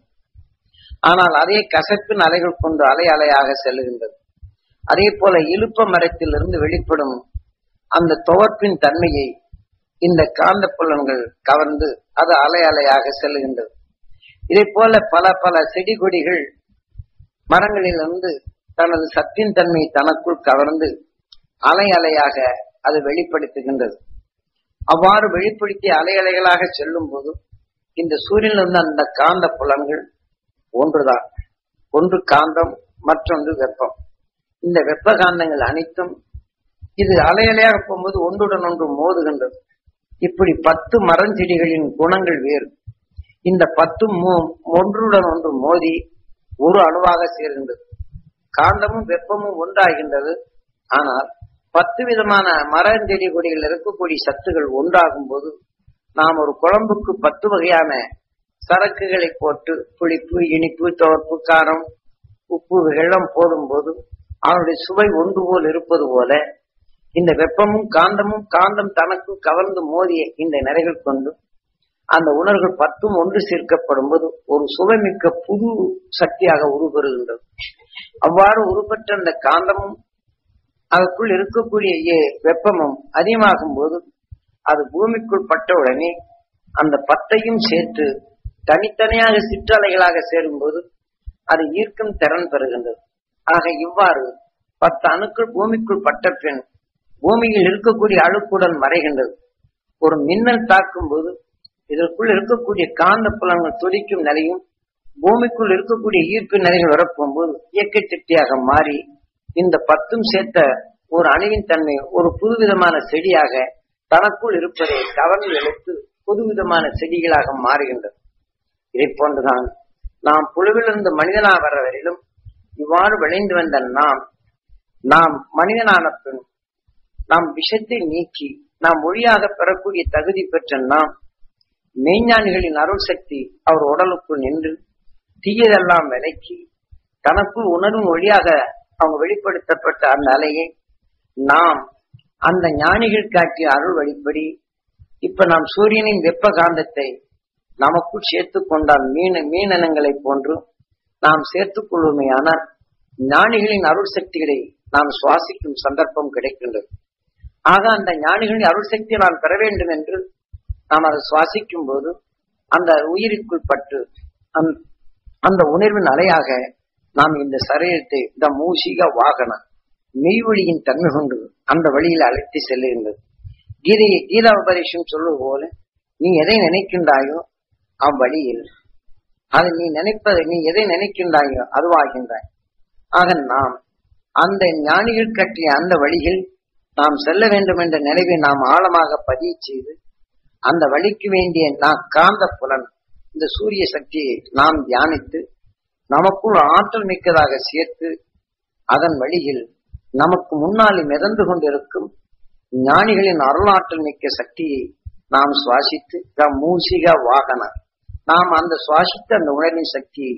ஆனால் அதே கசப்பின் அலைகள் கொண்டு அலை அலையாக செல்லுகின்றது. அதே போல இலுப்ப மரத்திலிருந்து வெளிப்படும் அந்த துவர்ப்பின் தன்மையை இந்த காந்த புலன்கள் கவர்ந்து அது அலை அலையாக செல்லுகின்றது. இதே போல பல பல செடி கொடிகள் மரங்களிலிருந்து தனது சத்தின் தன்மையை தனக்குள் கவர்ந்து அலை அலையாக அது வெளிப்படுத்துகின்றது. அவ்வாறு வெளிப்படுத்தி அலை அலைகளாக செல்லும் போது இந்த சூரியனிலிருந்து அந்த காந்த புலன்கள் ஒன்றுதான். ஒன்று காந்தம், மற்றொன்று வெப்பம். இந்த வெப்ப காந்தங்கள் அனைத்தும் இது அலை அலையாக போகும்போது ஒன்றுடன் ஒன்று மோதுகின்றது. இப்படி 10 மரஞ்செடிகளின் குணங்கள் வேறு. இந்த 10 ஒன்றுடன் ஒன்று மோதி ஒரு அணுவாக சேர்கின்றது. காந்தமும் வெப்பமும் ஒன்றாகின்றது. ஆனால் 10 விதமான மரஞ்செடி கொடிகள் இருக்கக்கூடிய சத்துகள் ஒன்றாகும் போது நாம் ஒரு குழம்புக்கு 10 வகையான சரக்குகளை போட்டு புளிப்பு, இனிப்பு, துவர்ப்பு, காரம், உப்பு, வெள்ளம் போடும்போது அவனுடைய சுவை ஒன்று போல் இருப்பது போல இந்த வெப்பமும் காந்தம் தனக்கு கவர்ந்து மோதிய இந்த நிறைகள் கொண்டு அந்த உணர்வுகள் 10 ஒன்று சேர்க்கப்படும் போது ஒரு சுவைமிக்க புது சக்தியாக உருப்பெறுகின்றது. அவ்வாறு உருப்பெற்ற அந்த காந்தமும் அதற்குள் இருக்கக்கூடிய வெப்பமும் அதிகமாகும் போது அது பூமிக்குள் பட்ட உடனே அந்த 10ஐயும் சேர்த்து தனித்தனியாக சிற்றலைகளாக சேரும் போது அது ஈர்க்கும் திறன் பெறுகின்றது. ஆக இவ்வாறு 10 அணுக்கள் பூமிக்குள் பட்ட பின் பூமியில் இருக்கக்கூடிய அழுக்குடன் மறைகின்றது. ஒரு மின்னல் தாக்கும் போது இதற்குள் இருக்கக்கூடிய காந்த புலன்கள் துடிக்கும் நிலையும் பூமிக்குள் இருக்கக்கூடிய ஈர்ப்பு நிலைகள் வரப்போகும்போது இயக்க சக்தியாக மாறி இந்த 10ம் சேர்த்த ஒரு அணுவின் தன்மை ஒரு புதுவிதமான செடியாக தனக்குள் இருப்பதை கவர்ந்து எடுத்து புதுவிதமான செடிகளாக மாறுகின்றது. இதை போன்றுதான் நாம் புழுவிலிருந்து மனிதனாக வர வரையிலும் இவ்வாறு விளைந்து வந்த நாம் மனிதனான பின் நாம் விஷத்தை நீக்கி நாம் மொழியாக பெறக்கூடிய தகுதி பெற்ற நாம் மெய்ஞானிகளின் அருள் சக்தி அவர் உடலுக்குள் நின்று தீயதெல்லாம் விலக்கி தனக்குள் உணர்வும் ஒளியாக அவங்க வெளிப்படுத்தப்பட்ட அந்த அலையை நாம் அந்த ஞானிகள் காட்டிய அருள் வழிப்படி இப்ப நாம் சூரியனின் வெப்ப காந்தத்தை நமக்குள் சேர்த்துக் கொண்டால் மீனங்களை போன்று நாம் சேர்த்துக் கொள்வோமேயானால் ஞானிகளின் அருள் சக்திகளை நாம் சுவாசிக்கும் சந்தர்ப்பம் கிடைக்கின்றது. ஆக அந்த ஞானிகளின் அருள் சக்தியை நாம் பெற வேண்டும் என்று நாம் அதை சுவாசிக்கும் போது அந்த உயிருக்குள் பட்டு அந்த உணர்வின் அலையாக நாம் இந்த சரீரத்தை இந்த மூஷிக வாகன மெய்வழியின் தன்மை கொண்டு அந்த வழியில் அழைத்து செல்லுகின்றது. கீதா உபதேசம் சொல்வது போல நீ எதை நினைக்கின்றாயோ அவ்வழியில் அது நீ எதை நினைக்கின்றாயோ அதுவாகின்றாய். ஆக நாம் அந்த ஞானிகள் கட்டிய அந்த வழியில் நாம் செல்ல வேண்டும் என்ற நினைவை நாம் ஆழமாக பதிய செய்து அந்த வழிக்கு வேண்டிய காந்த புலன் இந்த சூரிய சக்தியை நாம் தியானித்து நமக்குள் ஆற்றல் மிக்கதாக சேர்த்து அதன் வழியில் நமக்கு முன்னாலே மிதந்து கொண்டிருக்கும் ஞானிகளின் அருளாற்றல் மிக்க சக்தியை நாம் சுவாசித்து மூசிக வாகன நாம் அந்த சுவாசித்த அந்த உணர்வின் சக்தியை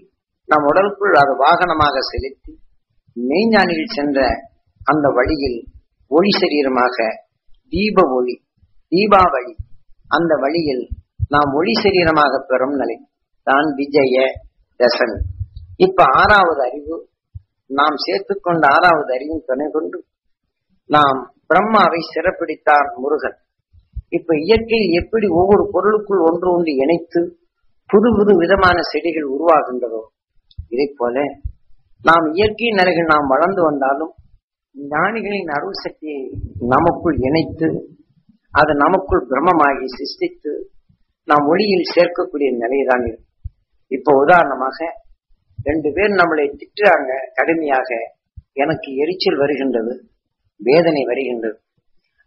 நம் உடலுக்குள் அது வாகனமாக செலுத்தி மெய்ஞானிகள் சென்ற அந்த வழியில் ஒளி சரீரமாக தீபாவளி அந்த வழியில் நாம் ஒளி சரீரமாக பெறும் நிலை. தான் விஜய தசமி. இப்ப ஆறாவது அறிவு நாம் சேர்த்துக்கொண்ட ஆறாவது அறிவின் துணை கொண்டு நாம் பிரம்மாவை சிறப்பிடித்தான் முருகன். இப்ப இயற்கையில் எப்படி ஒவ்வொரு பொருளுக்குள் ஒன்று ஒன்று இணைத்து புது புது விதமான செடிகள் உருவாகின்றதோ இதை போல நாம் இயற்கை நிலைகள் நாம் வளர்ந்து வந்தாலும் ஞானிகளின் அருள் சக்தியை நமக்குள் இணைத்து அது நமக்குள் பிரம்மமாகி சிருஷ்டித்து நாம் ஒளியில் சேர்க்கக்கூடிய நிலைதான் இருக்கு. இப்ப உதாரணமாக 2 பேர் நம்மளை திட்டுறாங்க கடுமையாக, எனக்கு எரிச்சல் வருகின்றது, வேதனை வருகின்றது.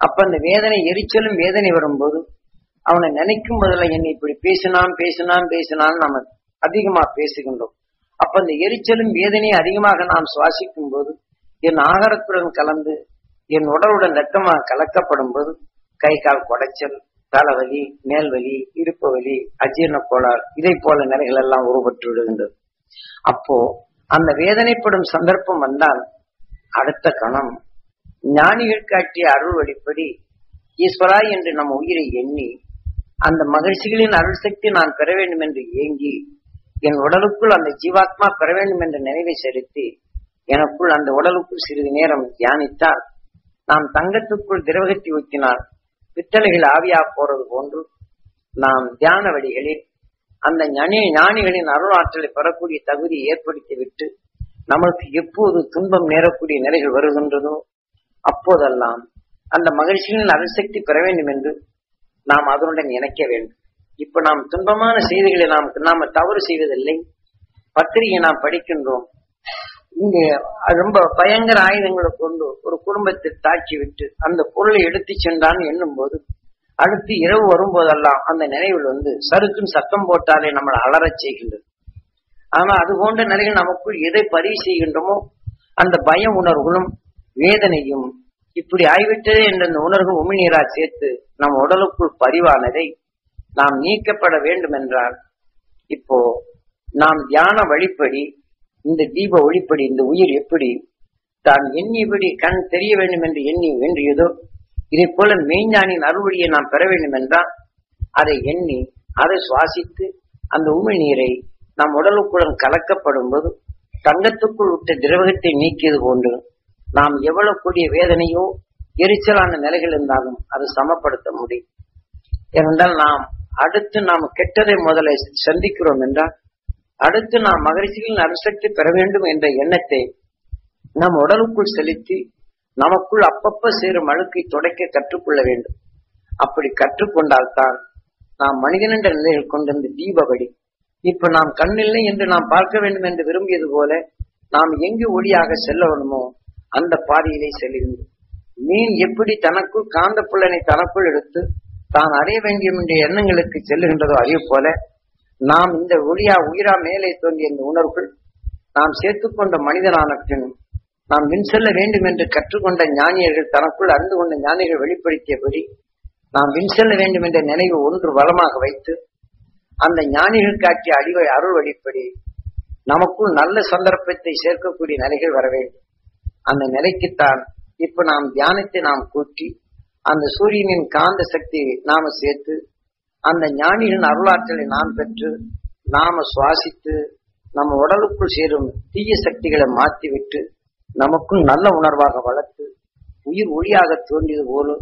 அப்ப அந்த வேதனை எரிச்சலும் வேதனை வரும்போது அவனை நினைக்கும் போதுல என்னை இப்படி பேசினான் நம்ம அதிகமா பேசுகின்றோம். அப்ப அந்த எரிச்சலும் வேதனையை அதிகமாக நாம் சுவாசிக்கும் போது என் ஆகாரத்துடன் கலந்து என் உடலுடன் ரத்தமாக கலக்கப்படும் போது கை கால் குடைச்சல், தலைவலி, மேல்வலி, இடுப்பு வலி, அஜீரண கோளாறு இதை போல நிலைகள் எல்லாம் உருவற்று விடுகின்றது. அப்போ அந்த வேதனைப்படும் சந்தர்ப்பம் வந்தால் அடுத்த கணம் ஞானிகள் காட்டிய அருள் வழிப்படி ஈஸ்வரா என்று நம்ம உயிரை எண்ணி அந்த மகிழ்ச்சிகளின் அருள் சக்தி நான் பெற வேண்டும் என்று ஏங்கி என் உடலுக்குள் அந்த ஜீவாத்மா பெற வேண்டும் என்ற நினைவை செலுத்தி எனக்குள் அந்த உடலுக்குள் சிறிது நேரம் தியானித்தால் நாம் தங்கத்துக்குள் திரவகத்தி ஊற்றினால் பித்தளைகள் ஆவியா போறது போன்று நாம் தியான வழிகளில் அந்த ஞானிகளின் அருள் ஆற்றலை பெறக்கூடிய தகுதியை ஏற்படுத்தி விட்டு நமக்கு எப்போது துன்பம் நேரக்கூடிய நிலைகள் வருகின்றதோ அப்போதெல்லாம் அந்த மகிழ்ச்சிகளின் அருள் சக்தி பெற வேண்டும் என்று நாம் அதனுடன் இணைக்க வேண்டும். இப்ப நாம் துன்பமான செய்திகளை நாம தவறு செய்வதில்லை. பத்திரிகை நாம் படிக்கின்றோம், இங்கே ரொம்ப பயங்கர ஆயுதங்களை கொண்டு ஒரு குடும்பத்தை தாக்கி விட்டு அந்த பொருளை எடுத்து சென்றான் என்னும் போது அடுத்து இரவு வரும்போதெல்லாம் அந்த நினைவில் சறுக்கும் சத்தம் போட்டாலே நம்மளை அலறச் செய்கின்றது. ஆனா அது போன்ற நிலைகள் நமக்குள் எதை பதிவு செய்கின்றோமோ அந்த பய உணர்வுகளும் வேதனையும் இப்படி ஆய்விட்டதே என்ற அந்த உணர்வு உமிழ்நீரா சேர்த்து நம் உடலுக்குள் பதிவானதை நாம் நீக்கப்பட வேண்டும் என்றால் இப்போ நாம் தியான வழிப்படி இந்த தீப ஒளிப்படி இந்த உயிர் எப்படி தான் எண்ணியபடி கண் தெரிய வேண்டும் என்று எண்ணி வேண்டியதோ இதை போல மெய்ஞானின் அறுவழியை நாம் பெற வேண்டும் என்றால் அதை எண்ணி அதை சுவாசித்து அந்த உமிழ்நீரை நம் உடலுக்குடன் கலக்கப்படும் போது தங்கத்துக்குள் விட்ட திரவகத்தை நீக்கியது போன்று நாம் எவ்வளவு கூடிய வேதனையோ எரிச்சலான நிலைகள் இருந்தாலும் அது சமப்படுத்த முடியும். ஏனென்றால் நாம் அடுத்து நாம் கெட்டதை முதல்ல சந்திக்கிறோம் என்றால் அடுத்து நாம் மகிழ்ச்சிகளின் அருசக்தி பெற வேண்டும் என்ற எண்ணத்தை நம் உடலுக்குள் செலுத்தி நமக்குள் அப்பப்ப சேரும் அழுக்கை துடைக்க கற்றுக்கொள்ள வேண்டும். அப்படி கற்றுக்கொண்டால்தான் நாம் மனிதன் என்ற நிலையில் கொண்டிருந்த தீபவழி இப்ப நாம் கண்ணில்லை என்று நாம் பார்க்க வேண்டும் என்று விரும்பியது போல நாம் எங்கு ஒளியாக செல்ல வேண்டுமோ அந்த பாதையிலே செல்கின்றோம். மீன் எப்படி தனக்குள் காந்த புலனை தனக்குள் எடுத்து தான் அடைய வேண்டும் என்ற எண்ணங்களுக்கு செல்லுகின்றதோ அதே போல நாம் இந்த உயிரா மேலே தோன்றிய இந்த உணர்வுகள் நாம் சேர்த்துக்கொண்ட மனிதனான பின் நாம் வின் செல்ல வேண்டும் என்று கற்றுக்கொண்ட ஞானியர்கள் தனக்குள் அறிந்து கொண்ட ஞானிகள் வெளிப்படுத்தியபடி நாம் வின் செல்ல வேண்டும் என்ற நினைவு ஒன்று வளமாக வைத்து அந்த ஞானிகள் காட்டிய அருள் வழிப்படி நமக்குள் நல்ல சந்தர்ப்பத்தை சேர்க்கக்கூடிய நிலைகள் வர வேண்டும். அந்த நிலைக்குத்தான் இப்ப நாம் தியானத்தை நாம் கூட்டி அந்த சூரியனின் காந்த சக்தியை நாம சேர்த்து அந்த ஞானிகளின் அருளாற்றலை நாம் பெற்று நாம சுவாசித்து நம்ம உடலுக்குள் சேரும் தீய சக்திகளை மாற்றிவிட்டு நமக்குள் நல்ல உணர்வாக வளர்த்து உயிர் ஒளியாக தோன்றியது போலும்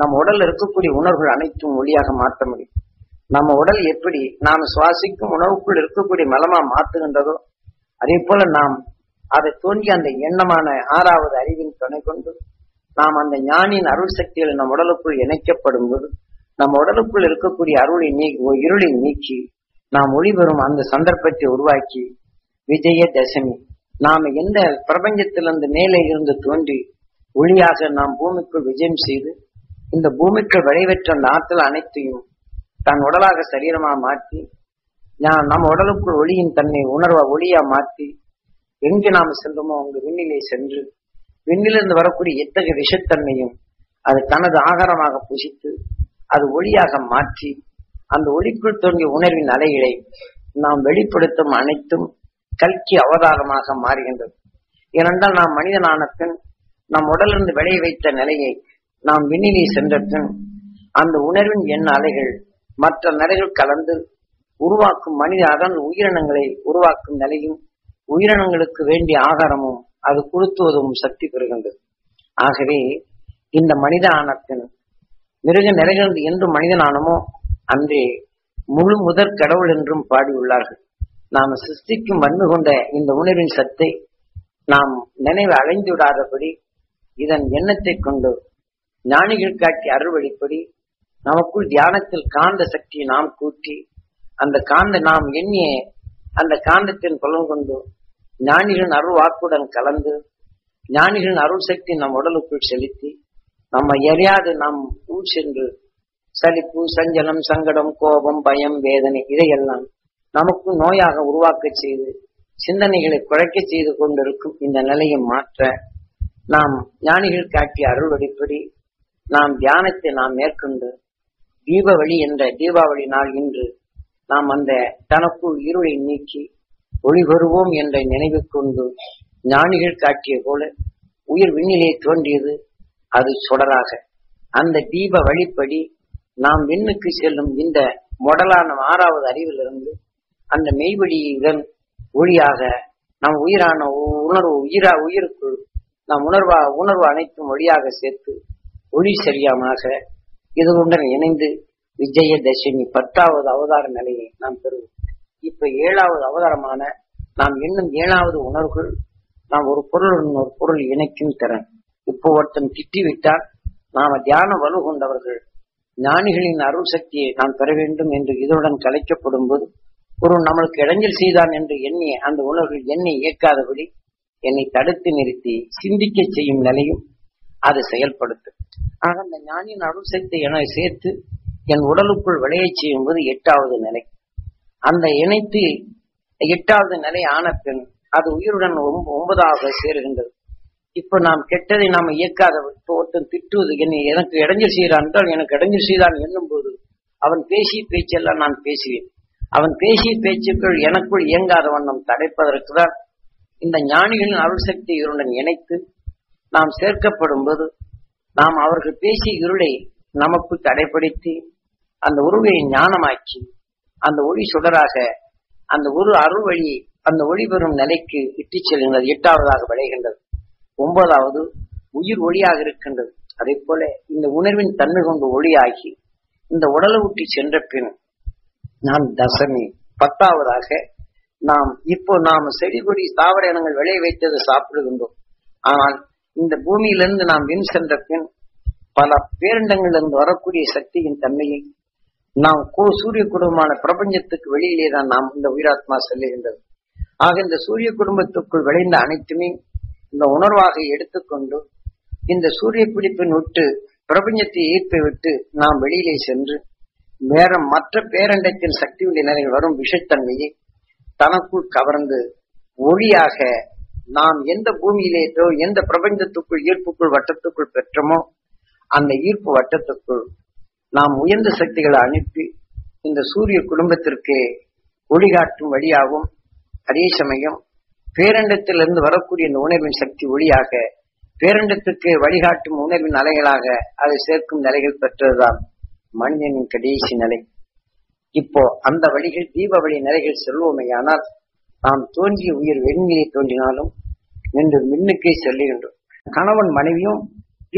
நம்ம உடல்ல இருக்கக்கூடிய உணர்வுகள் அனைத்தும் ஒளியாக மாற்ற முடியும். நம்ம உடல் எப்படி நாம் சுவாசிக்கும் உணவுக்குள் இருக்கக்கூடிய மலமா மாற்றுகின்றதோ அதே போல நாம் அதை தோன்றி அந்த எண்ணமான ஆறாவது அறிவின் துணை கொண்டு நாம் அந்த ஞானியின் அருள் சக்திகளை நம் உடலுக்குள் இணைக்கப்படும் போது நம்ம உடலுக்குள் இருக்கக்கூடிய இருளை நீக்கி நாம் ஒளிபெறும் அந்த சந்தர்ப்பத்தை உருவாக்கி விஜய தசமி நாம எந்த பிரபஞ்சத்திலிருந்து மேலே இருந்து தோன்றி ஒளியாக நாம் பூமிக்குள் விஜயம் செய்து இந்த பூமிக்குள் விளைவற்ற அந்த ஆற்றல் அனைத்தையும் தன் உடலாக சரீரமா மாற்றி நம்ம உடலுக்குள் ஒளியின் தன்னை உணர்வா ஒளியா மாற்றி எங்கு நாம் சென்றோமோ அங்கு விண்ணிலே சென்று விண்ணிலிருந்து வரக்கூடிய எத்தகைய விஷத்தன்மையும் அது தனது ஆகாரமாக புசித்து அது ஒளியாக மாற்றி அந்த ஒளிக்குள் தோன்றிய உணர்வின் அலைகளை நாம் வெளிப்படுத்தும் அனைத்தும் கல்கி அவதாரமாக மாறுகின்றது. ஏனென்றால் நாம் மனிதனான பின் நம் உடலிருந்து விளைய வைத்த நிலையை நாம் விண்ணிலே சென்ற பின் அந்த உணர்வின் எண்ண அலைகள் மற்ற நிலைகள் கலந்து உருவாக்கும் மனித அதன் உயிரினங்களை உருவாக்கும் நிலையும் உயிரினங்களுக்கு வேண்டிய ஆகாரமும் அது கொடுத்துவதும் சக்தி பெறுகின்றது. ஆகவே இந்த மனித ஆனத்தின் மிருக நிலைகள் என்று மனிதனானமோ அன்றே முழு முதற் கடவுள் என்றும் பாடியுள்ளார்கள். நாம் சிருஷ்டிக்கும் வந்து கொண்ட இந்த உணர்வின் சத்தை நாம் நினைவு அடைந்து விடாதபடி இதன் எண்ணத்தை கொண்டு ஞானிகள் காட்டிய அருள்வழிப்படி நமக்குள் தியானத்தில் காந்த சக்தியை நாம் கூட்டி அந்த காந்த நாம் எண்ணிய அந்த காந்தத்தின் பலன் கொண்டு ஞானிகளின் அருள் வாக்குடன் கலந்து ஞானிகளின் அருள் சக்தி நம் உடலுக்குள் செலுத்தி நம்ம எறியாது நாம் உள் சென்று சலிப்பு, சஞ்சலம், சங்கடம், கோபம், பயம், வேதனை இதையெல்லாம் நமக்கு நோயாக உருவாக்க செய்து சிந்தனைகளை குறைக்க செய்து கொண்டிருக்கும் இந்த நிலையை மாற்ற நாம் ஞானிகள் காட்டிய அருள் வழிப்படி நாம் தியானத்தை நாம் மேற்கொண்டு தீபாவளி என்ற தீபாவளி நாள் இன்று நாம் அந்த தனக்குள் இருளை நீக்கி ஒளி பெறுவோம் என்ற நினைவு கொண்டு ஞானிகள் காட்டிய போல உயிர் விண்ணிலே தோன்றியது. அது சுடராக அந்த தீப வழிப்படி நாம் விண்ணுக்கு செல்லும் இந்த மொடலான 6வது அறிவிலிருந்து அந்த மெய்வழியுடன் ஒளியாக நம் உயிரான உணர்வு உயிருக்குள் நாம் உணர்வு அனைத்தும் ஒளியாக சேர்த்து ஒளி சரியாமாக இதுடன் இணைந்து விஜயதசமி 10வது அவதார நிலையை நாம் பெறுவோம். இப்ப 7வது அவதாரமான நாம் இன்னும் 7வது உணர்வுகள் நாம் ஒரு பொருள் இணைக்கும் திறன். இப்போ ஒருத்தன் திட்டிவிட்டால் நாம தியான வலு கொண்டவர்கள் ஞானிகளின் அருள் சக்தியை நாம் பெற வேண்டும் என்று இதனுடன் கலைக்கப்படும் போது ஒரு நம்மளுக்கு இடைஞ்சல் செய்தான் என்று எண்ணி அந்த உணர்வுகள் என்னை இயக்காதபடி என்னை தடுத்து நிறுத்தி சிந்திக்க செய்யும் நிலையும் அது செயல்படுத்தும். ஆக அந்த ஞானியின் அருள் சக்தி என சேர்த்து என் உடலுக்குள் விளைய செய்யும் போது 8வது நிலை. அந்த இணைத்து 8வது நிலை ஆன பின் அது உயிருடன் 9வது சேருகின்றது. இப்ப நாம் கெட்டதை நாம் இயக்காத ஒருத்தன் திட்டுவது என்னை எனக்கு இடைஞ்சல் செய்கிறான் என்றால் எனக்கு இடைஞ்சல் செய்தான் என்னும் போது அவன் பேசிய பேச்செல்லாம் நான் பேசுவேன். அவன் பேசிய பேச்சுக்கள் எனக்குள் இயங்காத வண்ணம் தடைப்பதற்கு தான் இந்த ஞானிகளின் அருள் சக்தி இருளுடன் இணைத்து நாம் சேர்க்கப்படும் போது நாம் அவர்கள் பேசிய இருளை நமக்கு தடைப்படுத்தி அந்த உருவை ஞானமாக்கி அந்த ஒளி சுடராக அந்த ஒரு அருள் வழி அந்த ஒளி பெறும் நிலைக்கு இட்டு செல்கின்றது. 8வதாக விளைகின்றது. 9வது உயிர் ஒளியாக இருக்கின்றது. அதே போல இந்த உணர்வின் தன்மை கொண்டு ஒளியாகி இந்த உடலை ஊட்டி சென்ற பின் நாம் தசமி 10வதாக நாம் இப்போ நாம் செடி கொடி தாவர இனங்கள் விளைய வைத்தது சாப்பிடுகின்றோம். ஆனால் இந்த பூமியிலிருந்து நாம் விண் சென்ற பின் பல பேரண்டங்களிலிருந்து வரக்கூடிய சக்தியின் தன்மையை நாம் சூரிய குடும்பமான பிரபஞ்சத்துக்கு வெளியிலே தான் நாம் இந்த உயிராத்மா செல்லுகின்றது. ஆக இந்த சூரிய குடும்பத்துக்குள் விளைந்த அனைத்துமே இந்த உணர்வாக எடுத்துக்கொண்டு இந்த சூரிய பிடிப்பின் விட்டு பிரபஞ்சத்தை ஈர்ப்பை விட்டு நாம் வெளியிலே சென்று வேற மற்ற பேரண்டத்தின் சக்தி உள்ள நிலையில் வரும் விஷத்தன்மையை தனக்குள் கவர்ந்து ஒளியாக நாம் எந்த பூமியிலே எந்த பிரபஞ்சத்துக்குள் ஈர்ப்புக்குள் வட்டத்துக்குள் பெற்றோமோ அந்த ஈர்ப்பு வட்டத்துக்குள் நாம் உயர்ந்த சக்திகளை அனுப்பி இந்த சூரிய குடும்பத்திற்கு ஒளிகாட்டும் வழியாகவும் அதே சமயம் பேரண்டத்திலிருந்து வரக்கூடிய இந்த உணர்வின் சக்தி ஒளியாக பேரண்டத்துக்கு வழிகாட்டும் உணர்வின் அலைகளாக அதை சேர்க்கும் நிலைகள் பெற்றதுதான் மனிதனின் கடைசி நிலை. இப்போ அந்த வழிகள் தீபாவளி நிலைகள் செல்வோமையானால் நாம் தோன்றிய உயிர் வெண்ணிலே தோன்றினாலும் என்று மின்னுக்கே செல்லுகின்றோம். கணவன் மனைவியும்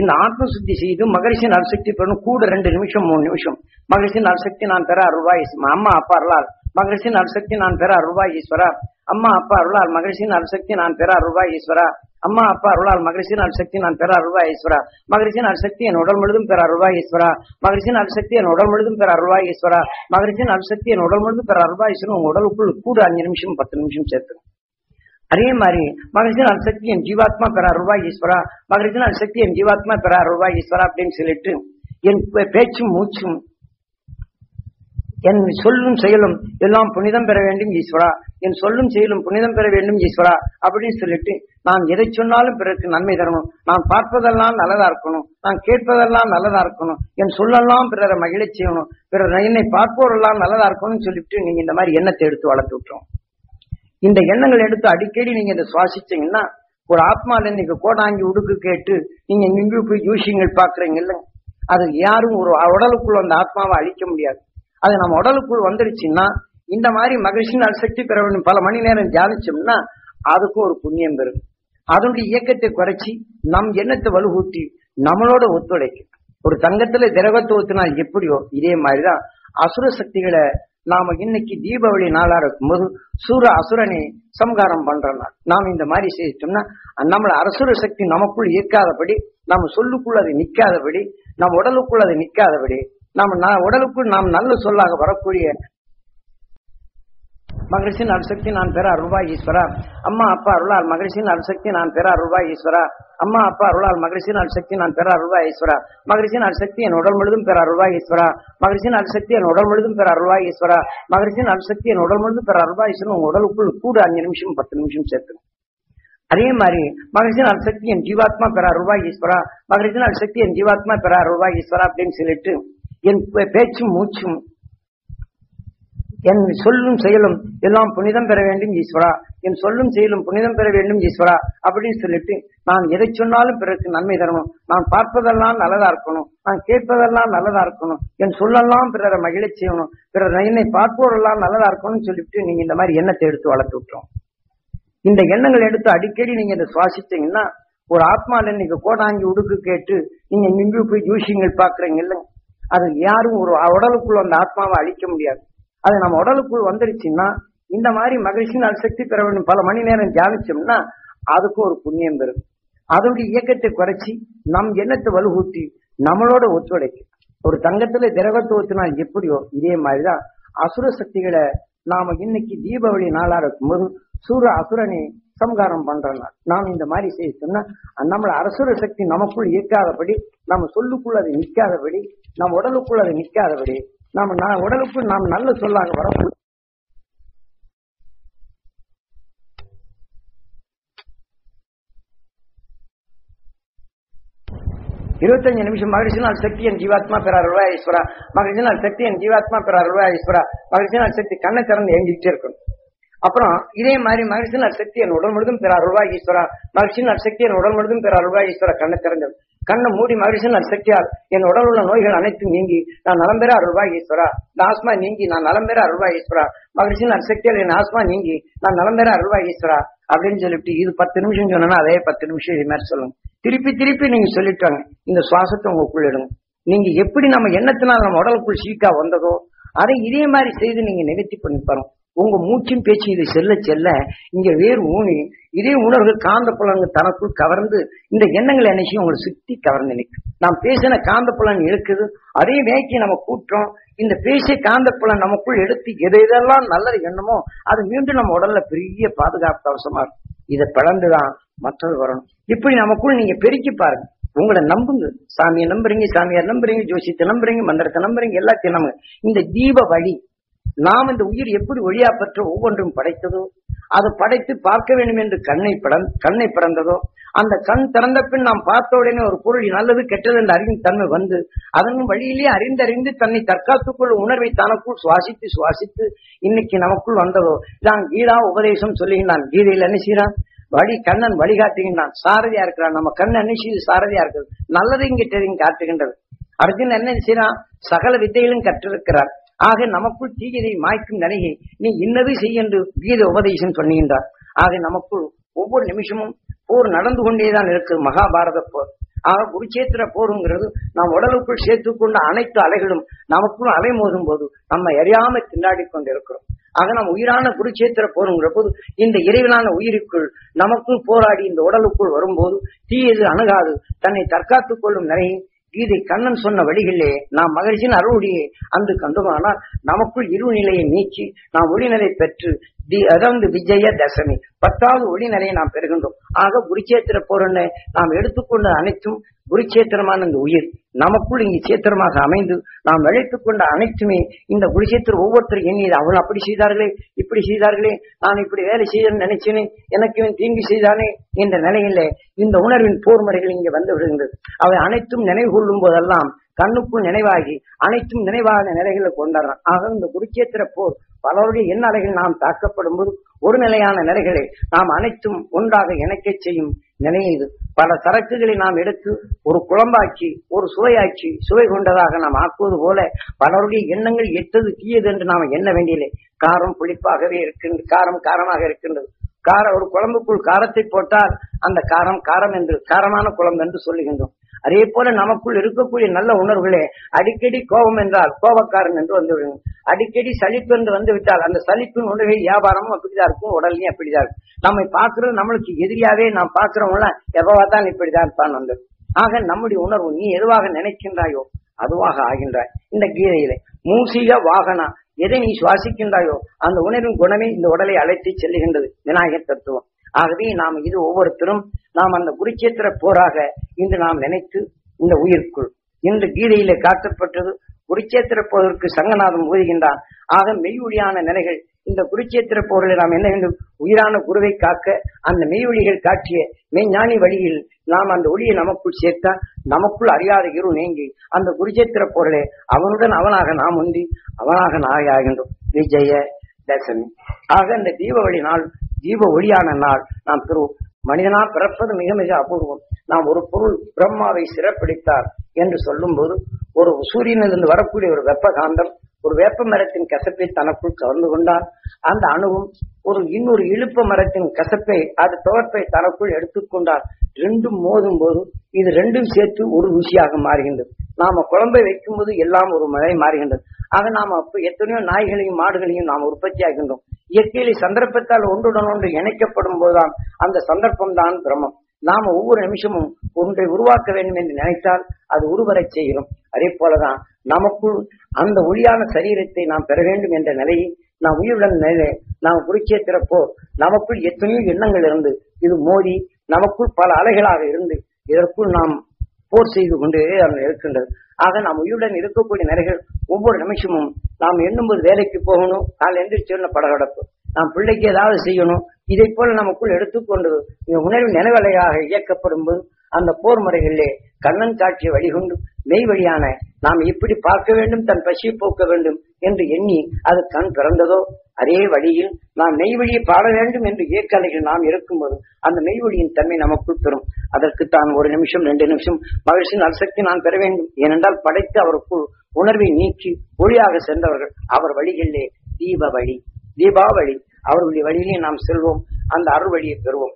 இந்த ஆத்ம சுத்தி செய்து மகரிஷின் அருசக்தி பெறணும். கூட 2 நிமிஷம் 3 நிமிஷம் மகரிஷின் அருசக்தி நான் பெற அருள்வாய் அம்மா அப்பா அருளால் மகரிஷின் அருசக்தி நான் பெற அருள்வாய் ஈஸ்வரா. அம்மா அப்பா அருளால் மகரிஷின் அருசக்தி நான் பெற அருள்வாய் ஈஸ்வரா. அம்மா அப்பா அருளால் மகரிஷின் அருசக்தி நான் பெற அருள்வாய் ஈஸ்வரா. மகரிஷின் அருசக்தி என் உடல் முழுதும் பெற அருள்வாய் ஈஸ்வரா. மகரிஷின் அருசக்தி என் உடல் முழுதும் பெற அருள்வாய் ஈஸ்வரா. மகரிஷின் அருசக்தி என் உடல் முழுதும் பெற அருள்வாய் ஈஸ்வரா. உங்க உடலுக்குள் கூட 5 நிமிஷம் 10 நிமிஷம் சேர்த்துடும். அதே மாதிரி மகரிஷின் அருசக்தி என் ஜீவாத்மா பெற அருள்வாய் ஈஸ்வரா. மகரிஷின் அருசக்தி என் ஜீவாத்மா பெற அருள்வாய் ஈஸ்வரா அப்படின்னு சொல்லிட்டு என் பேச்சும் மூச்சும் என் சொல்லும் செயலும் எல்லாம் புனிதம் பெற வேண்டும் ஈஸ்வரா. என் சொல்லும் செயலும் புனிதம் பெற வேண்டும் ஈஸ்வரா அப்படின்னு சொல்லிட்டு நான் எதை சொன்னாலும் பிறருக்கு நன்மை தரணும். நான் பார்ப்பதெல்லாம் நல்லதா இருக்கணும். நான் கேட்பதெல்லாம் நல்லதா இருக்கணும். என் சொல்லெல்லாம் பிறரை மகிழ செய்யணும். பிறர் என்னை பார்ப்போரெல்லாம் நல்லதா இருக்கணும்னு சொல்லிட்டு நீங்க இந்த மாதிரி எண்ணத்தை எடுத்து வளர்த்து விட்டுரும். இந்த எண்ணங்கள் எடுத்து அடிக்கடி நீங்க இதை சுவாசிச்சீங்கன்னா ஒரு ஆத்மால நீங்க கோடாங்கி உடுக்கு கேட்டு நீங்க இங்கு போய் ஜூஷிங்கள் பாக்குறீங்கல்ல, அது யாரும் ஒரு உடலுக்குள்ள அந்த ஆத்மாவை அழிக்க முடியாது. அது நம்ம உடலுக்குள் வந்துருச்சுன்னா இந்த மாதிரி மகிழ்ச்சியினால் சக்தி பெற வேண்டும் பல மணி நேரம் தியானிச்சோம்னா அதுக்கும் ஒரு புண்ணியம் பெறும். அதனுடைய இயக்கத்தை குறைச்சி நம் எண்ணத்தை வலுகூட்டி நம்மளோட ஒத்துழைக்கும். ஒரு தங்கத்துல திரவத்தை ஊத்தினால் எப்படியோ இதே மாதிரிதான் அசுர சக்திகளை நாம இன்னைக்கு தீபாவளி நாளா இருக்கும்போது அசுரனை சம்ஹாரம் பண்றோம்னா நாம் இந்த மாதிரி செய்தோம்னா நம்மள அசுர சக்தி நமக்குள் இயக்காதபடி, நம்ம சொல்லுக்குள் அது நிக்காதபடி, நம் உடலுக்குள் அது நிக்காதபடி, நம்ம உடலுக்குள் நாம் நல்ல சொல்லாக வரக்கூடிய மகிழ்ச்சியின் அருசக்தி நான் பெற அருள்வாய் ஈஸ்வரா. அம்மா அப்பா அருளால் மகிழ்ச்சியின் அருசக்தி நான் பெற அருள்வாய் ஈஸ்வரா. அம்மா அப்பா அருளால் மகிழ்ச்சியின் அருசக்தி நான் பெற அருள்வாய் ஈஸ்வரா. மகிழ்ச்சியின் அருசக்தி என் உடல் முழுதும் பெற அருள்வாய் ஈஸ்வரா. மகிழ்ச்சியின் அருசக்தி என் உடல் முழுதும் பெற அருள்வாய் ஈஸ்வரா. மகிழ்ச்சியின் அருசக்தி என் உடல் முழுதும் பெற அருள்வாய் ஈஸ்வரன். உங்க உடலுக்குள் கூட 5 நிமிஷம் 10 நிமிஷம் சேர்க்கணும். அதே மாதிரி மகிழ்ச்சியின் அருசக்தி என் ஜீவாத்மா பெற அருள்வாய் ஈஸ்வரா. மகிழ்ச்சியின் அருசக்தி என் ஜீவாத்மா பெற அருள்வாய் ஈஸ்வரா அப்படின்னு சொல்லிட்டு என் பேச்சும் மூச்சும் என் சொல்லும் செயலும் எல்லாம் புனிதம் பெற வேண்டும் ஈஸ்வரா. என் சொல்லும் செயலும் புனிதம் பெற வேண்டும் ஈஸ்வரா அப்படின்னு சொல்லிட்டு நான் எதை சொன்னாலும் பிறருக்கு நன்மை தரணும். நான் பார்ப்பதெல்லாம் நல்லதா இருக்கணும். நான் கேட்பதெல்லாம் நல்லதா இருக்கணும். என் சொல்லெல்லாம் பிறரை மகிழச் செய்யணும். பிறர் என்னை பார்ப்போரெல்லாம் நல்லதா இருக்கணும்னு சொல்லிட்டு நீங்க இந்த மாதிரி எண்ணத்தை எடுத்து வளர்த்து விட்டுறோம். இந்த எண்ணங்கள் எடுத்து அடிக்கடி நீங்க இதை சுவாசிச்சீங்கன்னா ஒரு ஆத்மால நீங்க கோடாங்கி உடுக்கு கேட்டு நீங்க இங்கு போய் ஜூசிங்கள் பாக்குறீங்க இல்ல, அது யாரும் ஒரு உடலுக்குள்ள அந்த ஆத்மாவை அழிக்க முடியாது. அது நம்ம உடலுக்குள் வந்துருச்சுன்னா இந்த மாதிரி மகிழ்ச்சியினால் சக்தி பெற வேண்டும் பல மணி நேரம் தியானிச்சோம்னா அதுக்கும் ஒரு புண்ணியம் பெறும். அதனுடைய இயக்கத்தை குறைச்சி நம் எண்ணத்தை வலுகூட்டி நம்மளோட ஒத்துழைக்கும். ஒரு தங்கத்துல திரவத்தை ஊத்தினால் எப்படியோ இதே மாதிரிதான் அசுர சக்திகளை நாம இன்னைக்கு தீபாவளி நாளா இருக்கும்போது அசுரனை சம்ஹாரம் பண்றோம்னா நாம் இந்த மாதிரி செய்தோம்னா நம்மள அசுர சக்தி நமக்குள் இயக்காதபடி, நம்ம சொல்லுக்குள் அது நிக்காதபடி, நம் உடலுக்குள் அது நிக்காதபடி, நம்ம உடலுக்குள் நாம் நல்ல சொல்லாக வர 25 நிமிஷம் மகிழ்ச்சியினால் சக்தி என் ஜீவாத்மா பெற அருள்வாய் ஈஸ்வரா. மகிழ்ச்சியினால் சக்தி என் ஜீவாத்மா பெற அருள்வாய் ஈஸ்வரா. மகிழ்ச்சியினால் சக்தி கண்ணை திறந்து ஏங்கிட்டே இருக்கணும். அப்புறம் இதே மாதிரி மகிழ்ச்சியினால் சக்தி என் உடல் முழுதும் பெற அருள்வாய் ஈஸ்வரா. மகிழ்ச்சியினால் சக்தி என் உடல் முழுதும் பெற அருள்வாய் ஈஸ்வரா. கண்ணை திறந்தது கண்ணை மூடி மகிழ்ச்சியினால் சக்தியால் என் உடல் உள்ள நோய்கள் அனைத்தும் நீங்கி நான் நலம் பெற அருள்வாய் ஈஸ்வரா. இந்த ஆஸ்மா நீங்கி நான் நலம் பெற அருள்வாய் ஈஸ்வரா. மகிழ்ச்சியினால் சக்தியால் என் ஆஸ்மா நீங்கி நான் நலம் பெற அருள்வாய் ஈஸ்வரா அப்படின்னு சொல்லிட்டு இது 10 நிமிஷம் சொன்னா அதே 10 நிமிஷம் இது மாதிரி சொல்லுங்க. திருப்பி நீங்க சொல்லிட்டாங்க. இந்த சுவாசத்தை உங்களுக்குள்ள எடுங்க. நீங்க எப்படி நம்ம எண்ணத்தினால் நம்ம உடலுக்குள் சீக்கா வந்ததோ அதை இதே மாதிரி செய்து நீங்க நிகழ்த்தி பண்ணி பாருங்க. உங்க மூச்சின் பேச்சு இது செல்ல செல்ல இங்க வேறு ஊனி இதே உணர்வு காந்த புலன்கு தனக்குள் கவர்ந்து இந்த எண்ணங்கள் என்னைக்கும் உங்களை சுத்தி கவர்ந்து நிற்கும். நாம் பேசின காந்த புலன் இருக்குது, அதே வேக்கி நம்ம கூட்டுறோம். இந்த பேசிய காந்த புலன் நமக்குள் எடுத்து எதெல்லாம் நல்லது எண்ணமோ அது மீண்டும் நம்ம உடல்ல பெரிய பாதுகாப்பு அவசரமா இருக்கும். இதை பிளந்துதான் மற்றது வரணும். இப்படி நமக்குள் நீங்க பெருக்கி பாருங்க. உங்களை நம்புங்க. சாமியை நம்புறீங்க, சாமியார் நம்புறீங்க, ஜோசியத்தை நம்புறீங்க, மந்திரத்தை நம்புறீங்க, எல்லாத்தையும் நம்புங்க. இந்த தீப வழி நாம் இந்த உயிர் எப்படி ஒளியா பெற்ற ஒவ்வொன்றும் படைத்ததோ அதை படைத்து பார்க்க வேண்டும் என்று கண்ணை பிறந்ததோ அந்த கண் திறந்த பின் நாம் பார்த்த உடனே ஒரு பொருள் நல்லது கெட்டது என்று அறியும் தன்மை வந்து அதன் வழியிலேயே அறிந்தறிந்து தன்னை தற்காத்துக்குள் உணர்வை தனக்குள் சுவாசித்து இன்னைக்கு நமக்குள் வந்ததோ தான் கீதா உபதேசம் சொல்லுகின்றான். கீதையில் என்ன செய்யறான்? கண்ணன் வழிகாட்டுகின்றான். சாரதியா இருக்கிறான். நம்ம கண் என்ன செய்து சாரதியா இருக்கிறது, நல்லதையும் கெட்டதையும் காட்டுகின்றது. அர்ஜுன் என்ன செய்யறான்? சகல வித்தைகளும் கற்றிருக்கிறார். ஆக நமக்குள் தீயதை மாய்க்கும் நிலையை நீ இன்னது செய்ய என்று கீத உபதேசம் சொன்னின்றார். ஆக நமக்குள் ஒவ்வொரு நிமிஷமும் போர் நடந்து கொண்டேதான் இருக்கு. மகாபாரத போர். ஆக குருச்சேத்திர போருங்கிறது நாம் உடலுக்குள் சேர்த்துக்கொண்ட அனைத்து அலைகளும் நமக்குள் அலை மோதும் போது நம்ம அறியாம திண்டாடி கொண்டிருக்கிறோம். ஆக நம் உயிரான குருச்சேத்திர போருங்கிற போது இந்த இறைவனான உயிருக்குள் நமக்குள் போராடி இந்த உடலுக்குள் வரும்போது தீயது அணுகாது தன்னை தற்காத்துக் கொள்ளும் நிலையை கீதை கண்ணன் சொன்ன வழிகளிலே நாம் மகிழ்ச்சியின் அருளுடையே அந்த கண்டுமானால் நமக்குள் இருள் நிலையை நீக்கி நாம் ஒளிநிலை பெற்று அதாவது விஜய தசமி 10வது ஒளிநிலையை நாம் பெறுகின்றோம். ஆக குருச்சேத்திர போரனை நாம் எடுத்துக்கொண்ட அனைத்தும் குருச்சேத்திரமான இந்த உயிர் நமக்குள் இங்கு சேத்திரமாக அமைந்து நாம் விளைத்துக் கொண்ட அனைத்துமே இந்த குருச்சேத்திரம் ஒவ்வொருத்தரும் எண்ணியது. அவள் அப்படி செய்தார்களே, இப்படி செய்தார்களே, நான் இப்படி வேலை செய்யணும்னு நினைச்சேனே, எனக்கு இவன் தீங்கு செய்தானே என்ற நிலையிலே இந்த உணர்வின் போர் முறைகள் இங்கே வந்து விடுகின்றது. அவை அனைத்தும் நினைவு கொள்ளும் போதெல்லாம் கண்ணுக்குள் நினைவாகி அனைத்தும் நினைவாக நிலைகளை கொண்டாடுறான். ஆக இந்த குருச்சேத்திர போர் பலருடைய எண்ண அலைகள் நாம் தாக்கப்படும் போது ஒரு நிலையான நிலைகளை நாம் அனைத்தும் ஒன்றாக இணைக்க செய்யும் நிலை இது. பல சரக்குகளை நாம் எடுத்து ஒரு குழம்பாக்கி ஒரு சுவையாக்கி சுவை கொண்டதாக நாம் ஆக்குவது போல பலருடைய எண்ணங்கள் எட்டது தீயது என்று நாம் எண்ண வேண்டியதில்லை. காரம் புளிப்பாகவே இருக்கின்றது, காரம் காரமாக இருக்கின்றது. ஒரு குழம்புக்குள் காரத்தை போட்டால் அந்த காரம் காரம் என்று காரமான குழம்பு என்று சொல்லுகின்றோம். அதே போல நமக்குள் இருக்கக்கூடிய நல்ல உணர்வுகளே அடிக்கடி கோபம் என்றால் கோபக்காரன் என்று வந்துவிடும். அடிக்கடி சலிப்பு என்று வந்துவிட்டால் அந்த சலிப்பின் உணர்வை வியாபாரமும் அப்படிதான் இருக்கும், உடலையும் அப்படிதான் இருக்கும். நம்மை பார்க்கிறது நம்மளுக்கு எதிரியாவே நாம் பார்க்கிறவங்கள எவ்வளவுதான் இப்படிதான் தான் வந்தது. ஆக நம்முடைய உணர்வு நீ எதுவாக நினைக்கின்றாயோ அதுவாக ஆகின்றாய். இந்த கீதையிலே மூசிக வாகனா எதை நீ சுவாசிக்கின்றாயோ அந்த உணர்வின் குணமே இந்த உடலை அழைத்து செல்லுகின்றது விநாயகர் தத்துவம். ஆகவே நாம் இது ஒவ்வொருத்தரும் நாம் அந்த குருச்சேத்திர போராக இன்று நாம் நினைத்து இந்த உயிர்க்குள் இன்று கீதையிலே காட்டப்பட்டது. குருச்சேத்திர போருக்கு சங்கநாதம் ஊதுகின்றான். ஆக மெய்வொழியான நிலைகள் இந்த குருச்சேத்திர போரில் நாம் என்ன வேண்டும்? உயிரான குருவை காக்க அந்த மெய்வொழிகள் காட்டிய மெய்ஞானி வழியில் நாம் அந்த ஒளியை நமக்குள் சேர்த்தா நமக்குள் அறியாத இரு நீங்கி அந்த குருச்சேத்திர போரிலே அவனுடன் அவனாக நாம் ஒன்றி அவனாக நாயாகின்றோம். விஜய தசமி ஆக இந்த தீபாவளி நாள் தீப ஒளியான நாள் நாம் பெறுவோம். மனிதனா பிறப்பது மிக மிக அபூர்வம். நாம் ஒரு பொருள் பிரம்மாவை சிறப்பிடித்தார் என்று சொல்லும் போது ஒரு சூரியனிலிருந்து வரக்கூடிய ஒரு வெப்ப காந்தம் ஒரு வேப்ப மரத்தின் கசப்பை தனக்குள் கவர்ந்து கொண்டால் அந்த அணுவும் ஒரு இன்னொரு இழுப்ப மரத்தின் கசப்பை அது துவர்ப்பை தனக்குள் எடுத்துக்கொண்டால் ரெண்டும் மோதும் போது இது ரெண்டும் சேர்த்து ஒரு ருசியாக மாறுகின்றது. நாம குழம்பை வைக்கும் போது எல்லாம் ஒரு மழை மாறுகின்றது. ஆக நாம அப்ப எத்தனையோ நாய்களையும் மாடுகளையும் நாம் உற்பத்தி ஆகின்றோம். இயற்கையிலே சந்தர்ப்பத்தால் ஒன்றுடன் ஒன்று இணைக்கப்படும் போதுதான் அந்த சந்தர்ப்பம் தான் பிரம்மம். நாம ஒவ்வொரு நிமிஷமும் ஒன்றை உருவாக்க வேண்டும் என்று நினைத்தால் அது உருவரை செய்கிறோம். அதே போலதான் நமக்குள் அந்த ஒளியான சரீரத்தை நாம் பெற வேண்டும் என்ற நிலையை நாம் உயிருடன் நிலை நாம் குருச்சேத்திரப்போ நமக்குள் எத்தனையோ எண்ணங்கள் இருந்து இது மோதி நமக்குள் பல அலைகளாக இருந்து இதற்குள் நாம் போர் செய்து கொண்டே இருக்கின்றது. ஆக நாம் உயிருடன் இருக்கக்கூடிய நிலைகள் ஒவ்வொரு நிமிஷமும் நாம் எண்ணும்போது வேலைக்கு போகணும், நாள் எந்திரிச்சு படகடப்பு, நாம் பிள்ளைக்கு ஏதாவது செய்யணும், இதை போல நமக்குள் எடுத்துக்கொண்டு உணர்வு நினைவலையாக இயக்கப்படும் போது அந்த போர் முறைகளிலே கண்ணன் காட்சியை வழிகொண்டு மெய் வழியான நாம் எப்படி பார்க்க வேண்டும், தன் பசியை போக்க வேண்டும் என்று எண்ணி அது கண் பிறந்ததோ அதே வழியில் நாம் மெய் வழியை பாட வேண்டும் என்று இயக்கலைகள் நாம் இருக்கும்போது அந்த மெய் வழியின் தன்மை நமக்குள் பெறும். அதற்குத்தான் ஒரு நிமிஷம் 2 நிமிஷம் மகிழ்ச்சியின் அல்சக்தி நான் பெற வேண்டும். ஏனென்றால் படைத்து அவருக்குள் உணர்வை நீக்கி ஒளியாக சென்றவர்கள் அவர் வழிகளிலே தீபாவளி அவர்களுடைய வழியிலே நாம் செல்வோம், அந்த அருள் வழியை பெறுவோம்.